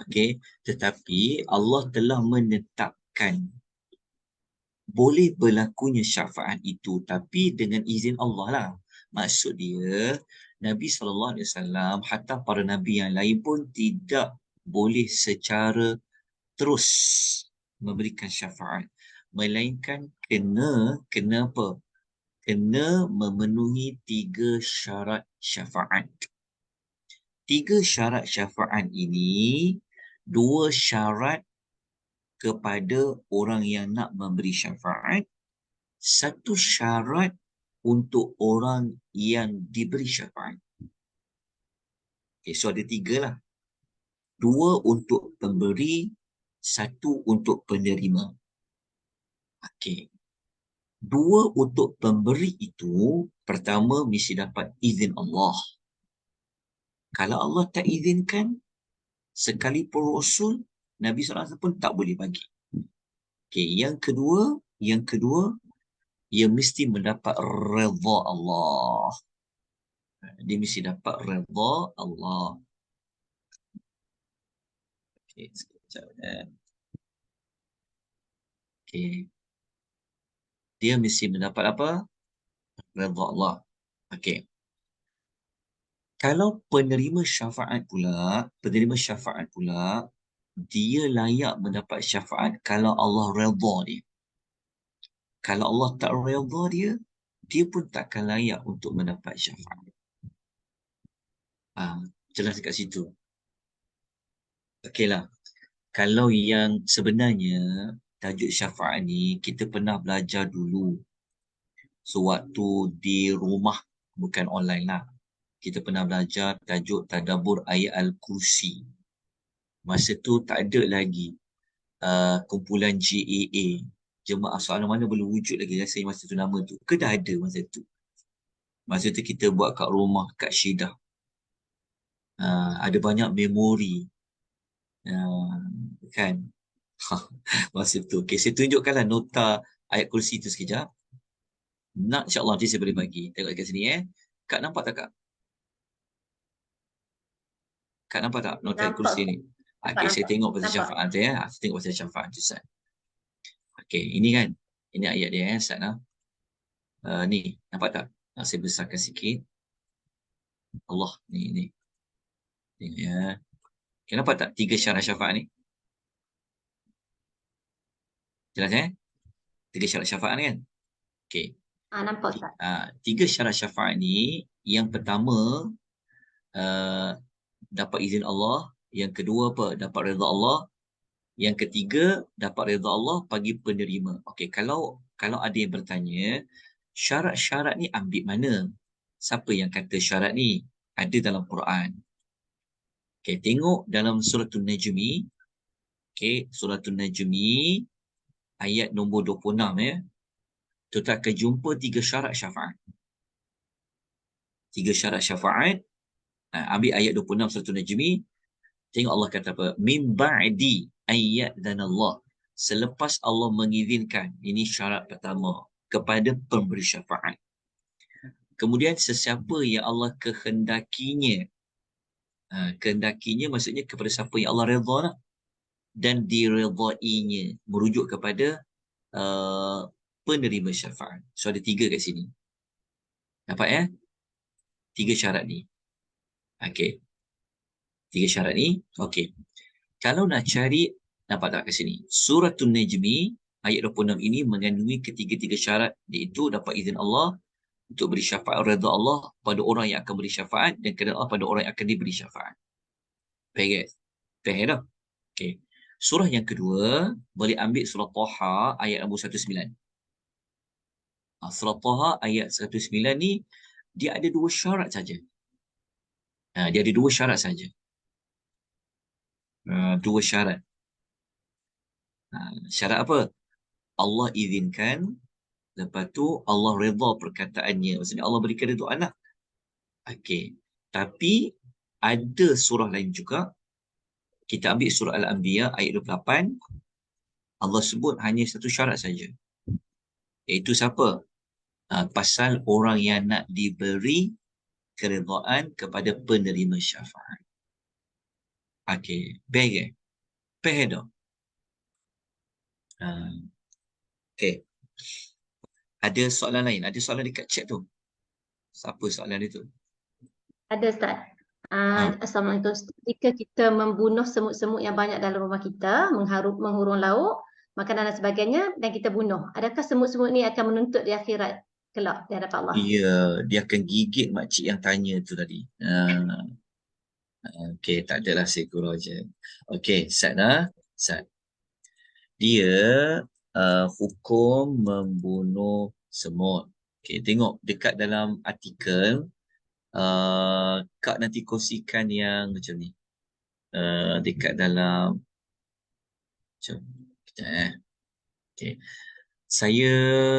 Okey, tetapi Allah telah menetapkan boleh berlakunya syafaat itu, tapi dengan izin Allah lah. Maksud dia, Nabi SAW, hatta para Nabi yang lain pun tidak boleh secara terus memberikan syafaat. melainkan kena apa? Kena memenuhi 3 syarat syafaat. 3 syarat syafaat ini, 2 syarat kepada orang yang nak memberi syafaat, 1 syarat untuk orang yang diberi syafaat. Okay, so ada 3 lah. 2 untuk pemberi, 1 untuk penerima. Okey. 2 untuk pemberi itu, pertama mesti dapat izin Allah. Kalau Allah tak izinkan, sekalipun Rasul, Nabi SAW pun tak boleh bagi. Okey, yang kedua, ia mesti mendapat redha Allah. Dia mesti dapat redha Allah. Okey, sekejap. Okey. Dia mesti mendapat apa? Redha Allah. Okey. Kalau penerima syafaat pula, dia layak mendapat syafaat kalau Allah redha dia. Kalau Allah tak redha dia, dia pun takkan layak untuk mendapat syafaat. Jelas dekat situ. Okeylah. Kalau yang sebenarnya tajuk syafaat ni kita pernah belajar dulu sewaktu di rumah, bukan online lah. Kita pernah belajar tajuk tadabbur ayat Al-Kursi. Masa tu tak ada lagi kumpulan GAA, Jemaah Soalan Mana Boleh Wujud lagi rasanya masa tu nama tu. Ke dah ada masa tu? Masa tu kita buat kat rumah, kat Syidah. Ada banyak memori. Kan? Masa tu. Okay, saya tunjukkanlah nota ayat kursi tu sekejap. Nak insyaAllah nanti saya boleh bagi. Tengok kat sini Kak nampak tak Kak? Kak nampak tak nota ayat kursi ni? Okay, saya tengok pasal syafaat tu Saya tengok pasal syafaat tu Ustaz. Okay, ini kan. Ini ayat dia Ustaz ni, nampak tak? Saya besarkan sikit. Allah, ni. Tengok ya. Okay, nampak tak 3 syarat syafaat ni? Jelas 3 syarat syafaat ni kan? Okay. Nampak Ustaz. 3 syarat syafaat ni, yang pertama dapat izin Allah, yang kedua apa? Dapat redha Allah, yang ketiga dapat redha Allah bagi penerima. Okey, kalau ada yang bertanya, syarat-syarat ni ambil mana? Siapa yang kata syarat ni? Ada dalam Quran. Okey, tengok dalam suratul Najmi. Okey, suratul Najmi ayat nombor 26 Kita akan jumpa 3 syarat syafaat. 3 syarat syafaat. Ambil ayat 26 suratul Najmi. Tengok Allah kata apa? Min ba'di ayyadzanallah. Selepas Allah mengizinkan. Ini syarat pertama. Kepada pemberi syafaat. Kemudian sesiapa yang Allah kehendakinya. Kehendakinya maksudnya kepada siapa yang Allah redha lah. Dan diredainya. Merujuk kepada penerima syafaat. So ada 3 kat sini. Dapat 3 syarat ni. Okey. 3 syarat ni. Okey. Kalau nak cari, nampak tak kat sini? Suratul Najmi ayat 26 ini mengandungi ketiga-tiga syarat, iaitu dapat izin Allah untuk beri syafaat, redha Allah pada orang yang akan beri syafaat, dan keredaan Allah pada orang yang akan diberi syafaat. Faham dah? Okey. Surah yang kedua boleh ambil surah Taha ayat nombor 19. Surah Taha ayat 19 ni dia ada 2 syarat saja. Dia ada 2 syarat saja. 2 syarat. Syarat apa? Allah izinkan, lepas tu Allah redha perkataannya. Maksudnya Allah berikan redha anak. Okey. Tapi ada surah lain juga. Kita ambil surah Al-Anbiya ayat 28. Allah sebut hanya 1 syarat saja. Iaitu siapa? Pasal orang yang nak diberi keredaan kepada penerima syafaat. Okey. Baik Faham tak? Okey. Ada soalan lain? Ada soalan dekat chat tu? Siapa soalan itu? Ada Ustaz. Assalamualaikum. Jika kita membunuh semut-semut yang banyak dalam rumah kita, menghurung lauk, makanan dan sebagainya, dan kita bunuh. Adakah semut-semut ni akan menuntut di akhirat kelak di hadapan Allah? Ya, dia akan gigit makcik yang tanya tu tadi. Okey, tak adalah seekor je. Okey, Sad Sad. Dia hukum membunuh semut. Okey, tengok dekat dalam artikel. Kak nanti kongsikan yang macam ni. Dekat dalam macam kejap. Okey. Saya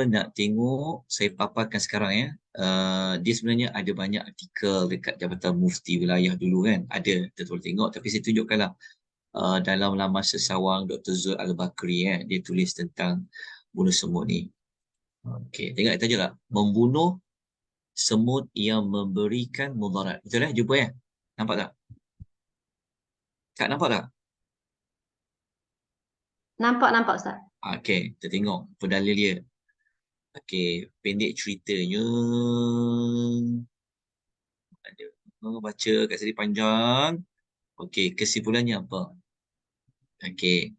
nak tengok, saya paparkan sekarang ya. Dia sebenarnya ada banyak artikel dekat Jabatan Mufti Wilayah dulu kan. Ada, kita boleh tengok. Tapi saya tunjukkanlah dalam laman sesawang Dr. Zul Al-Bakri dia tulis tentang bunuh semut ni. Okey, tengok tajuk lah. Membunuh semut yang memberikan mudarat. Betul jumpa ya? Nampak tak? Kak nampak tak? Nampak Ustaz. Okey, kita tengok pendalil dia. Okey, pendek ceritanya. Ada baca kat sini panjang. Okey, kesimpulannya apa? Okey.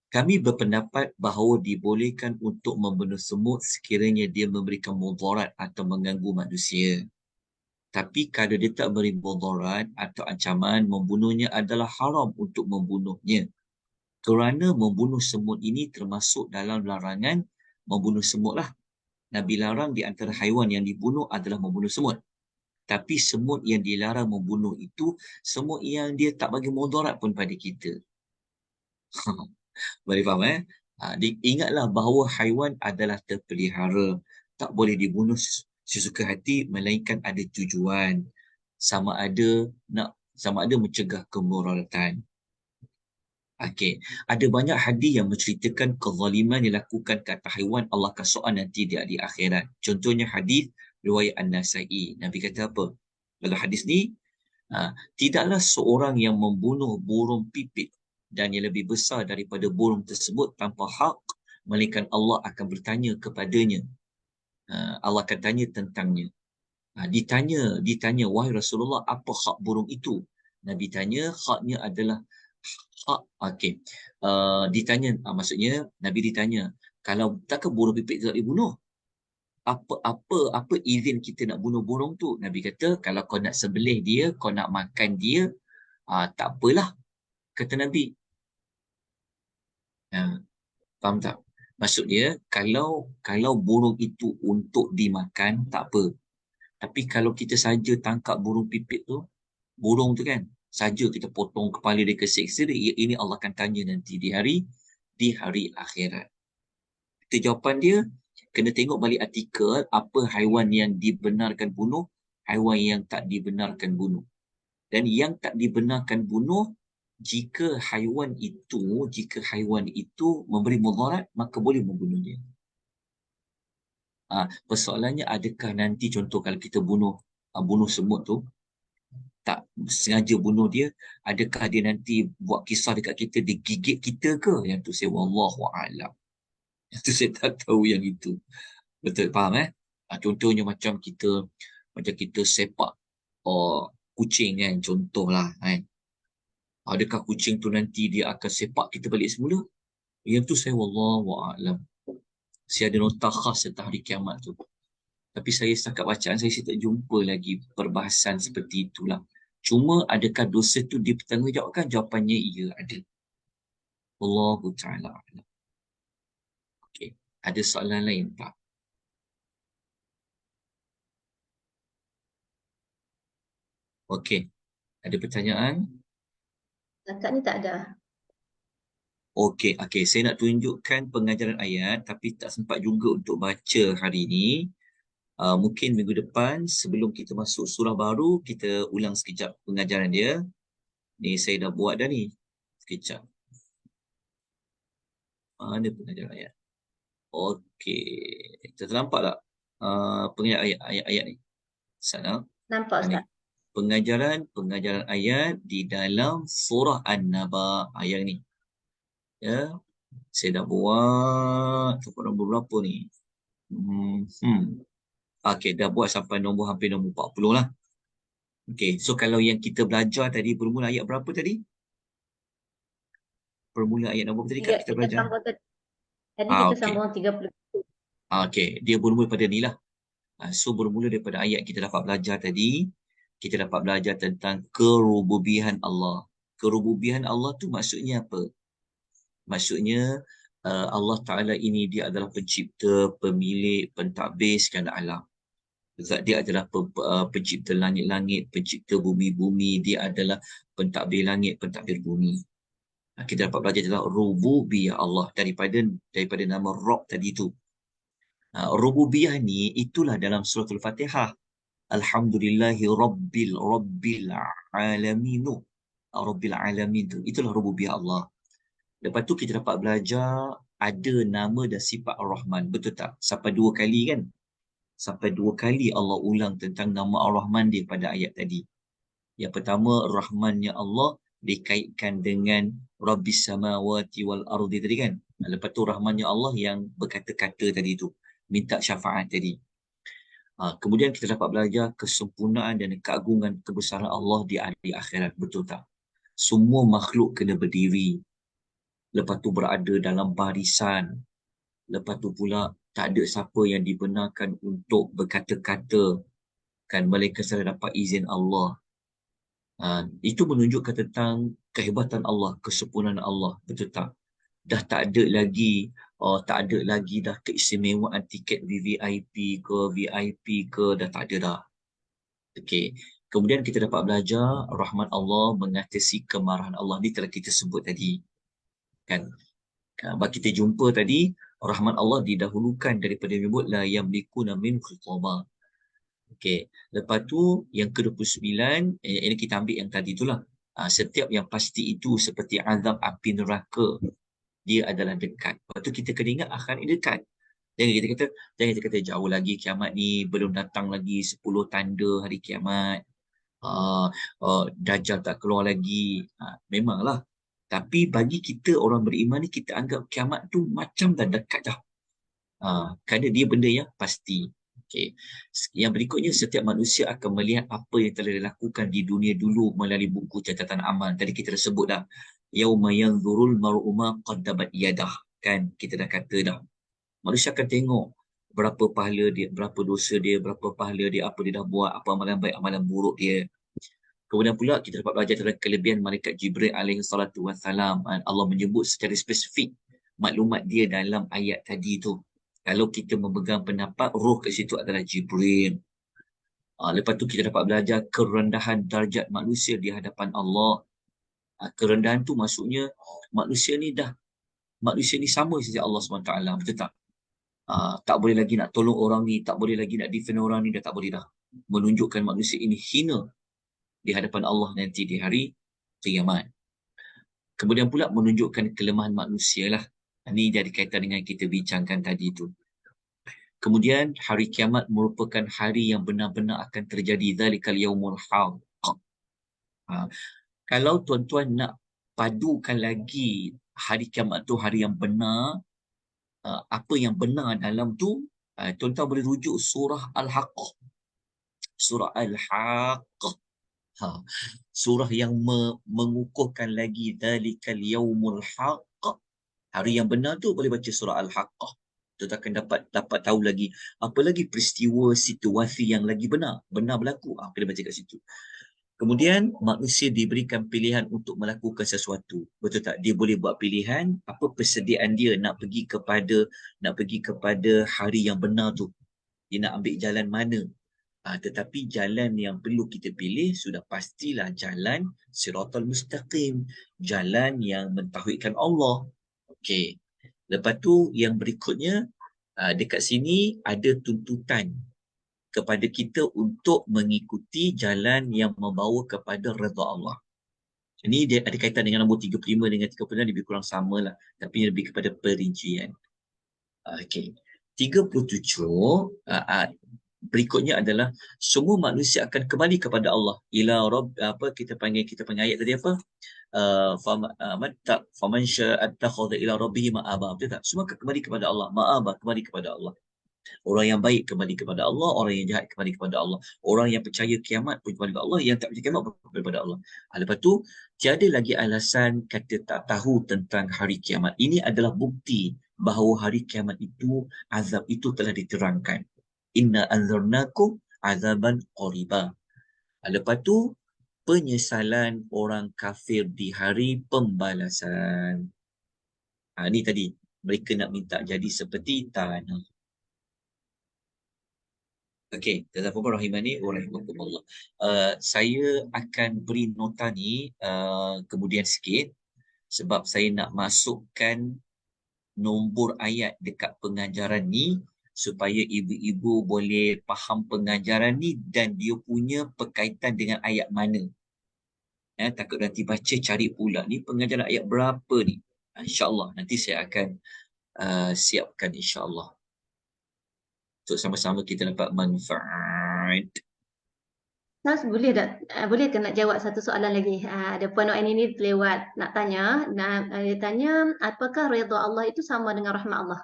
Kami berpendapat bahawa dibolehkan untuk membunuh semut sekiranya dia memberikan mudarat atau mengganggu manusia. Tapi kalau dia tak beri mudarat atau ancaman, membunuhnya adalah haram untuk membunuhnya. Kerana membunuh semut ini termasuk dalam larangan membunuh semut lah. Nabi larang di antara haiwan yang dibunuh adalah membunuh semut. Tapi semut yang dilarang membunuh itu semut yang dia tak bagi mudarat pun pada kita. Boleh faham ingatlah bahawa haiwan adalah terpelihara. Tak boleh dibunuh sesuka hati melainkan ada tujuan. Sama ada mencegah kemuraratan. Okey, ada banyak hadis yang menceritakan kezaliman yang dilakukan ke atas haiwan Allah akan soal nanti di akhirat. Contohnya hadis riwayat An-Nasa'i. Nabi kata apa? Dalam hadis ni, tidaklah seorang yang membunuh burung pipit dan yang lebih besar daripada burung tersebut tanpa hak, melainkan Allah akan bertanya kepadanya. Allah akan tanya tentangnya. Ditanya, wahai Rasulullah, apa hak burung itu? Nabi tanya, haknya adalah hak. Okey. Ditanya, maksudnya Nabi ditanya, kalau takkan burung pipit tak dibunuh? Apa izin kita nak bunuh burung tu? Nabi kata, kalau kau nak sembelih dia, kau nak makan dia, tak apalah, kata Nabi. Faham tak? Maksud dia, kalau burung itu untuk dimakan, tak apa. Tapi kalau kita saja tangkap burung pipit tu, burung tu kan, saja kita potong kepala dia, kesiksa dia, ini Allah akan tanya nanti di hari akhirat. Kita jawapan dia, kena tengok balik artikel apa haiwan yang dibenarkan bunuh, haiwan yang tak dibenarkan bunuh. Dan yang tak dibenarkan bunuh, jika haiwan itu memberi mudarat, maka boleh membunuh dia. Persoalannya, adakah nanti contoh kalau kita bunuh semut tu, tak sengaja bunuh dia, adakah dia nanti buat kisah dekat kita, dia gigit kita ke? Yang tu saya wallahu a'lam. Yang tu saya tak tahu yang itu. Betul, faham contohnya macam kita sepak kucing kan, contohlah kan. Adakah kucing tu nanti dia akan sepak kita balik semula? Yang tu saya wallahu a'lam. Saya ada nota khas tentang hari kiamat tu. Tapi saya setakat bacaan saya tak jumpa lagi perbahasan seperti itulah. Cuma adakah dosa tu dipertanggungjawabkan? Jawapannya ya, ada. Allahu ta'ala. Okey, ada soalan lain tak? Okey, ada pertanyaan? Setakat ni tak ada. Okey, saya nak tunjukkan pengajaran ayat tapi tak sempat juga untuk baca hari ini. Mungkin minggu depan sebelum kita masuk surah baru, kita ulang sekejap pengajaran dia. Ni saya dah buat dah ni. Sekejap. Mana pengajaran ayat? Okey, kita nampak tak pengajaran ayat ni? Sana. Nampak Ustaz. Pengajaran ayat di dalam surah An-Naba ayat ni. Ya. Saya dah buat sampai nombor berapa ni? Okey, dah buat sampai hampir nombor 40 lah. Okey, so kalau yang kita belajar tadi bermula ayat berapa tadi? permulaan ayat nombor tadi Tiga, Kak kita kita belajar? sambung tadi kita Okey. sambung 30. Okey, dia bermula pada ni lah. So bermula daripada ayat kita dapat belajar tadi, kita dapat belajar tentang kerububihan Allah. Kerububihan Allah tu maksudnya apa? Maksudnya Allah Ta'ala ini dia adalah pencipta, pemilik, pentadbir segala alam. Zat dia adalah pencipta langit-langit, pencipta bumi-bumi. Dia adalah pentadbir langit, pentadbir bumi. Kita dapat belajar tentang rububiyah Allah daripada nama Rabb tadi tu. Rububiyah ni itulah dalam surah Al-Fatihah. Alhamdulillahi Rabbil Alamin. Rabbil Alamin tu. Itulah rububiyah Allah. Lepas tu kita dapat belajar ada nama dan sifat Ar-Rahman. Betul tak? Sampai 2 kali kan? Sampai 2 kali Allah ulang tentang nama Ar-Rahman dia pada ayat tadi. Yang pertama, Rahmannya Allah dikaitkan dengan Rabbis samawati wal ardi tadi kan? Lepas tu Rahmannya Allah yang berkata-kata tadi tu. Minta syafaat tadi. Kemudian kita dapat belajar kesempurnaan dan keagungan kebesaran Allah di hari akhirat. Betul tak? Semua makhluk kena berdiri. Lepas tu berada dalam barisan. Lepas tu pula tak ada siapa yang dibenarkan untuk berkata-kata. Kan mereka salah dapat izin Allah. Itu menunjukkan tentang kehebatan Allah, kesempurnaan Allah. Betul tak? Dah tak ada lagi dah keistimewaan tiket VVIP ke VIP ke, dah tak ada dah. Okey. Kemudian kita dapat belajar rahmat Allah mengatasi kemarahan Allah. Ni telah kita sebut tadi. Kan? Kita jumpa tadi rahmat Allah didahulukan daripada menyebut la yamlikuna min khitaba. Okey. Lepas tu yang ke-29 ini kita ambil yang tadi itulah. Setiap yang pasti itu seperti azab api neraka, dia adalah dekat. Lepas tu kita kena ingat akan ini dekat. Jangan kita kata jauh lagi kiamat ni, belum datang lagi 10 tanda hari kiamat. Dajjal tak keluar lagi. Memanglah. Tapi bagi kita orang beriman ni, kita anggap kiamat tu macam dah dekat dah. Kerana dia benda yang pasti. Okay. Yang berikutnya, setiap manusia akan melihat apa yang telah dilakukan di dunia dulu melalui buku catatan amal. Tadi kita dah sebut dah. Yauma yanzurul mar'u ma qaddamat yadah. Kan, kita dah kata dah. Manusia akan tengok berapa pahala dia, berapa dosa dia, berapa pahala dia, apa dia dah buat, apa amalan baik, amalan buruk dia. Kemudian pula kita dapat belajar tentang kelebihan malaikat Jibril alaihi salatu wassalam. Allah menyebut secara spesifik maklumat dia dalam ayat tadi tu. Kalau kita memegang pendapat roh ke situ adalah Jibril. Lepas tu kita dapat belajar kerendahan darjat manusia di hadapan Allah. Kerendahan tu maksudnya manusia ni sama saja Allah SWT. Betul tak? Tak boleh lagi nak tolong orang ni, tak boleh lagi nak defend orang ni, dah tak boleh dah. Menunjukkan manusia ini hina di hadapan Allah nanti di hari kiamat. Kemudian pula menunjukkan kelemahan manusia lah. Ini jadi kaitan dengan kita bincangkan tadi tu. Kemudian hari kiamat merupakan hari yang benar-benar akan terjadi. Zalikal yaumul haq. Kalau tuan-tuan nak padukan lagi hari kiamat tu hari yang benar, apa yang benar dalam tu, tuan-tuan boleh rujuk surah Al-Haqqah. Surah Al-Haqqah. Surah yang mengukuhkan lagi Zalikal yaumul haq. Hari yang benar tu boleh baca surah Al-Haqqah. Kita akan dapat tahu lagi apa lagi peristiwa situasi yang lagi benar berlaku. Kita baca kat situ. Kemudian manusia diberikan pilihan untuk melakukan sesuatu. Betul tak? Dia boleh buat pilihan apa persediaan dia nak pergi kepada hari yang benar tu. Dia nak ambil jalan mana? Tetapi jalan yang perlu kita pilih sudah pastilah jalan Siratal Mustaqim, jalan yang mentauhidkan Allah. Okey. Lepas tu yang berikutnya, dekat sini ada tuntutan kepada kita untuk mengikuti jalan yang membawa kepada redha Allah. Ini dia ada kaitan dengan nombor 35 dengan 36 lebih kurang sama lah, tapi lebih kepada perincian. Okey. 37 berikutnya adalah semua manusia akan kembali kepada Allah. Ila rabb kita panggil ayat tadi apa? Faman syaa'a attakhadha ila rabbih ma'aba. Betul tak? Semua akan kembali kepada Allah. Ma'aba, kembali kepada Allah. Orang yang baik kembali kepada Allah, orang yang jahat kembali kepada Allah. Orang yang percaya kiamat pun kembali kepada Allah, yang tak percaya kiamat pun kembali kepada Allah. Lepas tu, tiada lagi alasan kata tak tahu tentang hari kiamat. Ini adalah bukti bahawa hari kiamat itu, azab itu telah diterangkan. Inna anzarnakum azaban qariba. Lepas tu, penyesalan orang kafir di hari pembalasan. Ni tadi, mereka nak minta jadi seperti tanah. Okey, jazakumullah rahimani wa rahimakumullah. Saya akan beri nota ni kemudian sikit sebab saya nak masukkan nombor ayat dekat pengajaran ni supaya ibu-ibu boleh faham pengajaran ni dan dia punya berkaitan dengan ayat mana. Takut nanti baca cari pula ni pengajaran ayat berapa ni. InsyaAllah nanti saya akan siapkan insyaAllah. Untuk sama-sama kita dapat manfaat. Ustaz, boleh ke nak jawab satu soalan lagi? Ada Puan Noaini ni lewat nak tanya. Dia tanya, apakah redha Allah itu sama dengan rahmat Allah?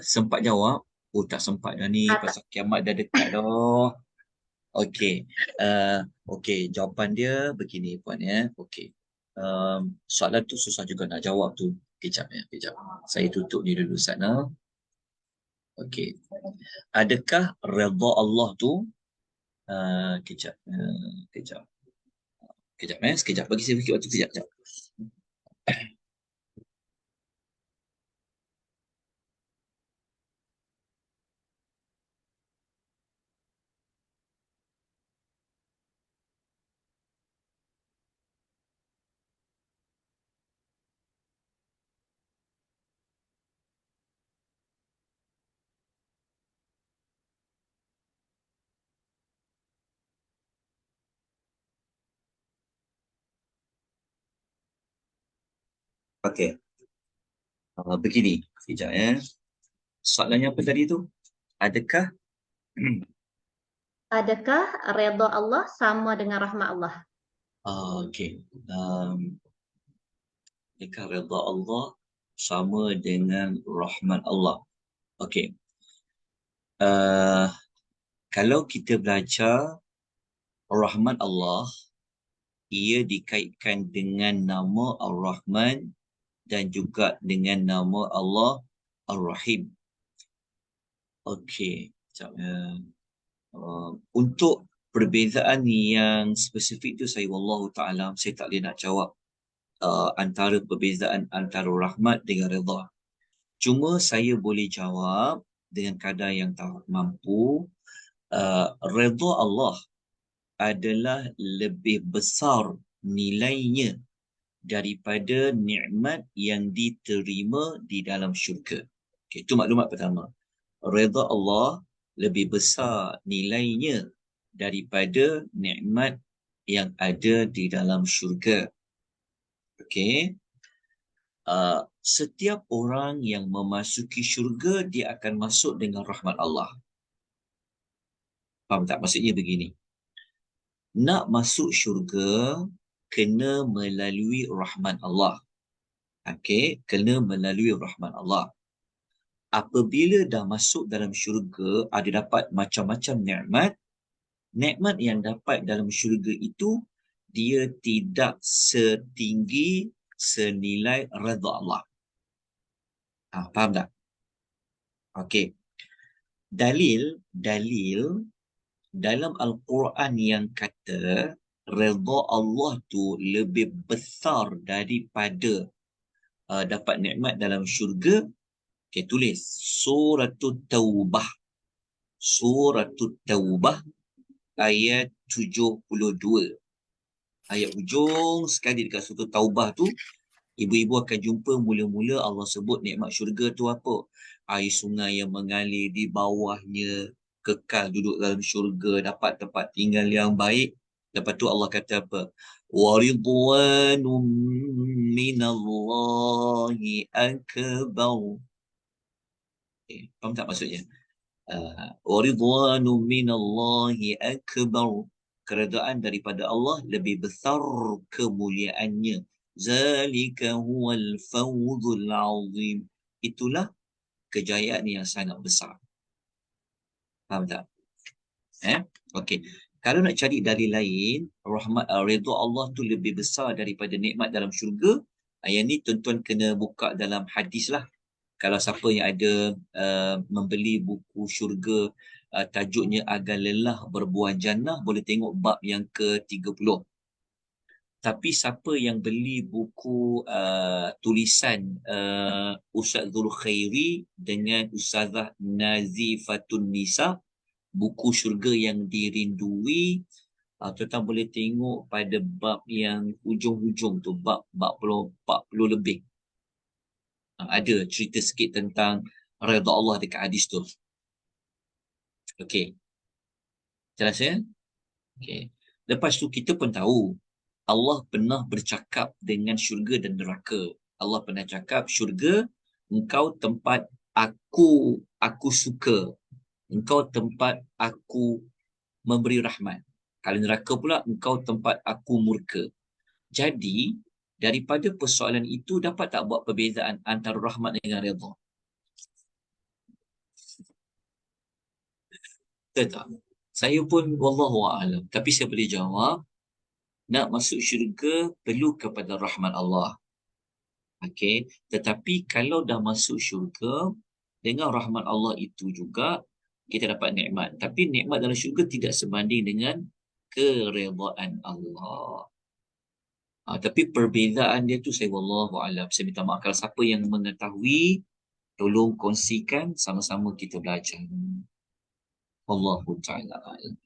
Sempat jawab? Oh, tak sempat dah ni. Pasal kiamat dah dekat dah. Okey. Okey, jawapan dia begini puan ya. Okey. Soalan tu susah juga nak jawab tu. Kejap ya, kejap. Saya tutup ni dulu sana. Okey. Adakah redha Allah tu kejap. Kejap. Sekejap. Bagi saya fikir waktu kejap. Okey. Begini. Sekejap ya. Soalannya apa tadi tu? Adakah redha Allah sama dengan rahmat Allah? Okey. Adakah redha Allah sama dengan rahmat Allah? Okey. Kalau kita belajar rahmat Allah, ia dikaitkan dengan nama Ar-Rahman dan juga dengan nama Allah Ar-Rahim. Okey. Untuk perbezaan yang spesifik tu saya wallahu ta'ala, saya tak boleh nak jawab antara perbezaan antara rahmat dengan redha. Cuma saya boleh jawab dengan kadar yang tak mampu, redha Allah adalah lebih besar nilainya daripada nikmat yang diterima di dalam syurga. Okay, itu maklumat pertama. Redha Allah lebih besar nilainya daripada nikmat yang ada di dalam syurga. Okey. Setiap orang yang memasuki syurga, dia akan masuk dengan rahmat Allah. Faham tak? Maksudnya begini. Nak masuk syurga, kena melalui rahmat Allah. Okey, kena melalui rahmat Allah. Apabila dah masuk dalam syurga, ada dapat macam-macam nikmat. Nikmat yang dapat dalam syurga itu, dia tidak setinggi senilai redha Allah. Faham tak? Okey. Dalil dalam Al-Quran yang kata redha Allah tu lebih besar daripada dapat nikmat dalam syurga. Okay, tulis Suratul Taubah. Suratul Taubah ayat 72. Ayat ujung sekali dekat Suratul Taubah tu, ibu-ibu akan jumpa mula-mula Allah sebut nikmat syurga tu apa? Air sungai yang mengalir di bawahnya, kekal duduk dalam syurga, dapat tempat tinggal yang baik. Lepas tu Allah kata apa? Waridwanum minallahi akbar. Faham tak maksudnya? Waridwanum minallahi akbar. Keredaan daripada Allah lebih besar kemuliaannya. Zalika huwal fawzul azim. Itulah kejayaan yang sangat besar. Faham tak? Okey. Kalau nak cari dalil lain, redha Allah tu lebih besar daripada nikmat dalam syurga, yang ni tuan-tuan kena buka dalam hadis lah. Kalau siapa yang ada membeli buku syurga, tajuknya Agar Lelah Berbuah Jannah, boleh tengok bab yang ke-30. Tapi siapa yang beli buku tulisan Ustaz Zul Khairi dengan Ustazah Nazifatun Nisa, buku syurga yang dirindui, tuan-tuan boleh tengok pada bab yang hujung-hujung tu, bab 40 lebih. Ada cerita sikit tentang redha Allah dekat hadis tu. Okey. Jelas ya? Okey. Lepas tu kita pun tahu Allah pernah bercakap dengan syurga dan neraka. Allah pernah cakap, syurga, engkau tempat aku suka. Engkau tempat aku memberi rahmat. Kalau neraka pula, engkau tempat aku murka. Jadi, daripada persoalan itu, dapat tak buat perbezaan antara rahmat dengan redha? Betul tak? Saya pun wallahu a'lam. Tapi saya boleh jawab, nak masuk syurga perlu kepada rahmat Allah. Okey, tetapi kalau dah masuk syurga, dengan rahmat Allah itu juga kita dapat nikmat. Tapi nikmat dalam syurga tidak sebanding dengan keredaan Allah. Tapi perbezaan dia tu saya wallahu a'lam. Saya minta maaf kalau siapa yang mengetahui, tolong kongsikan, sama-sama kita belajar. Allahu ta'ala a'lam.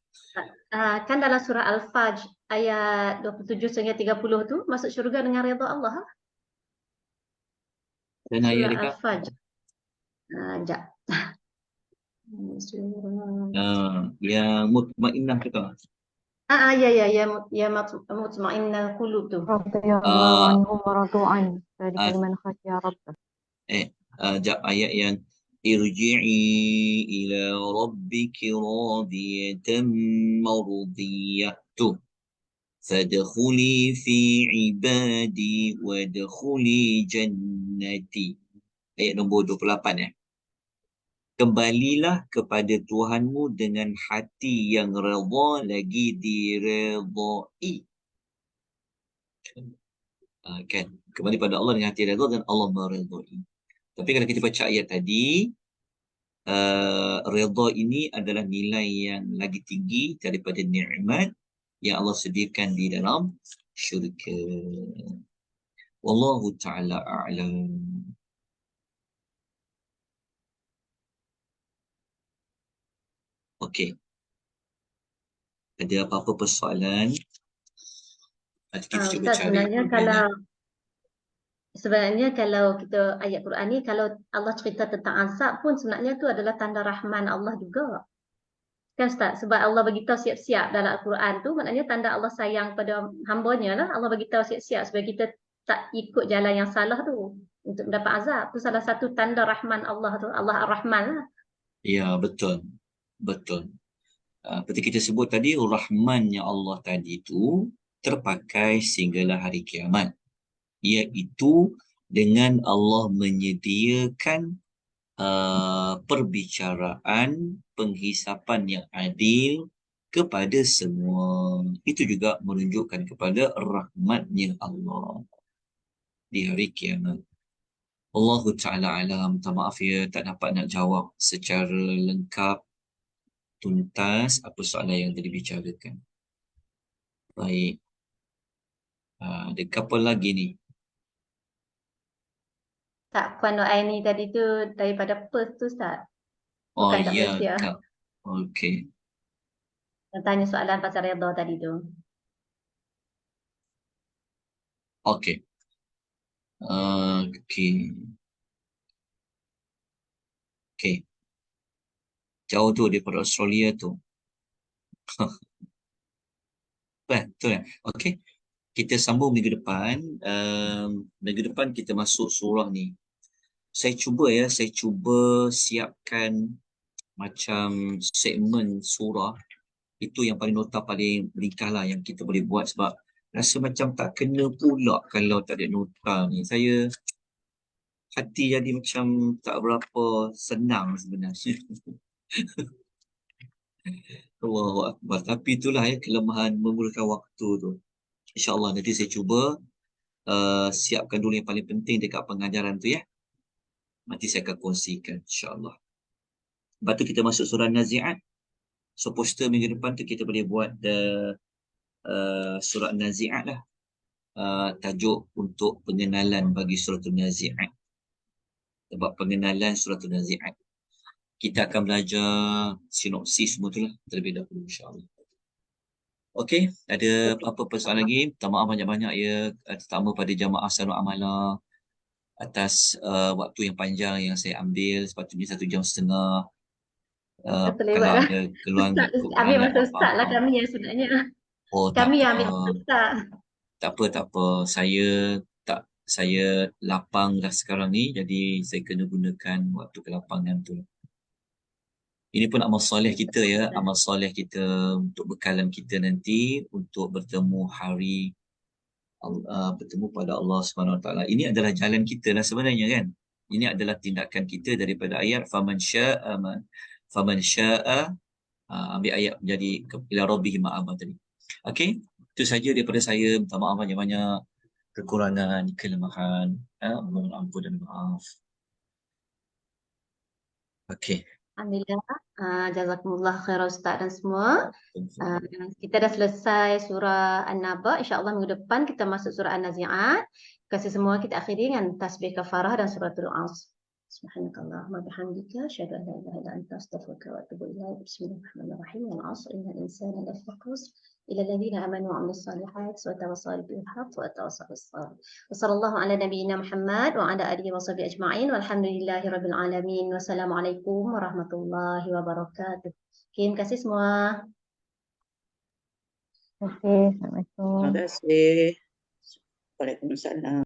Kan dalam surah Al-Fajr ayat 27 sehingga 30 tu masuk syurga dengan redha Allah. Dan ayat Surah dekat Al-Fajr. Sekejap. yang mutmainnah kita. Ya mutmainnal qulub tu. Radhiyallahu anhum wa radu an. Dzalika liman khashiya rabbah. Ayat yang irji'i ila rabbiki radiyatan mardiyah tu. Fadkhuli fi ibadi wadkhuli jannati. Ayat nombor 28 ya. Kembalilah kepada Tuhanmu dengan hati yang redha lagi diredai. Kan? Kembali pada Allah dengan hati redha dan Allah meredai. Tapi kalau kita baca ayat tadi, redha ini adalah nilai yang lagi tinggi daripada nikmat yang Allah sediakan di dalam syurga. Wallahu ta'ala a'lam. Okey. Ada apa-apa persoalan? Nanti kita cuba Ustaz, cari. sebenarnya kalau kita ayat Quran ni, kalau Allah cerita tentang azab pun sebenarnya tu adalah tanda rahman Allah juga. Kan Ustaz? Sebab Allah beritahu siap-siap dalam Al-Quran tu, maknanya tanda Allah sayang pada hambanya lah. Allah beritahu siap-siap supaya kita tak ikut jalan yang salah tu untuk mendapat azab. Tu salah satu tanda rahman Allah tu. Allah Ar-Rahman lah. Ya, betul. Betul. Seperti kita sebut tadi, rahmannya Allah tadi itu terpakai sehinggalah hari kiamat. Iaitu dengan Allah menyediakan perbicaraan, penghisapan yang adil kepada semua. Itu juga menunjukkan kepada rahmatnya Allah di hari kiamat. Allahu ta'ala alam. Minta maaf ya, tak dapat nak jawab secara lengkap, tuntas apa soalan yang tadi bicarakan. Baik. Ada couple lagi ni. Tak, Puan Nur Aini tadi tu daripada Perth tu Ustaz. Oh Bukan kat ya, Malaysia. Kak. Okey. Yang tanya soalan pasal redha tadi tu. Okey. Okey. Okey. Jauh tu daripada Australia tu. Betul kan? Okey. Kita sambung minggu depan. Minggu depan kita masuk surah ni. Saya cuba siapkan macam segmen surah. Itu yang paling nota paling ringkas lah yang kita boleh buat, sebab rasa macam tak kena pula kalau tak ada nota ni. Saya hati jadi macam tak berapa senang sebenarnya. Allahu Akbar. Tapi itulah ya kelemahan memerlukan waktu tu. InsyaAllah nanti saya cuba siapkan dulu yang paling penting dekat pengajaran tu ya. Nanti saya akan kongsikan insyaAllah. Lepas tu kita masuk surah Nazi'at. So poster minggu depan tu kita boleh buat surah Nazi'at lah. Tajuk untuk pengenalan bagi surah Nazi'at. Sebab pengenalan surah Nazi'at. Kita akan belajar sinopsis semua tu lah terlebih dahulu insyaAllah. Okey, ada apa persoalan lagi? Minta maaf banyak-banyak ya, terutama pada jamaah Sarul Amalah atas waktu yang panjang yang saya ambil, sepatutnya 1 jam setengah. Terlewat Kalau lah. ada Ustaz, ambil kekurangan, masa Ustaz lah maaf. kami yang sebenarnya. Oh, tak Kami yang apa. ambil masa Ustaz. Tak apa. Saya lapang dah sekarang ni, jadi saya kena gunakan waktu kelapangan tu. Ini pun amal soleh kita ya, amal soleh kita untuk bekalan kita nanti untuk bertemu bertemu pada Allah Subhanahu Wa Taala. Ini adalah jalan kita lah sebenarnya kan. Ini adalah tindakan kita daripada ayat faman syaa ambil ayat menjadi ila rabbih ma'aba tadi. Okey, itu saja daripada saya. Minta maaf banyak-banyak kekurangan, kelemahan. Mohon ampun dan maaf. Okey. Alhamdulillah. Jazakumullah khair Ustaz dan semua. Kita dah selesai surah An-Naba. InsyaAllah minggu depan kita masuk surah An-Nazi'at. Kasih semua kita akhiri dengan tasbih kafarah dan suratul Asr. Subhanakallahumma bihamdika asyhadu an la ilaha illa anta astaghfiruka wa atubu ilaik. Bismillahirrahmanirrahim. Wal 'asr innal insana lafi khusr illa alladhina amanu wa 'amilus solihat wa tawassaw bil haqq wa tawassaw bis sabr. Wassallallahu ala nabiyyina Muhammad wa ala alihi wa sahbihi ajma'in walhamdulillahi rabbil alamin. Wassalamualaikum warahmatullahi wabarakatuh. Terima kasih semua. Terima kasih. Assalamualaikum. Terima kasih. Waalaikumsalam.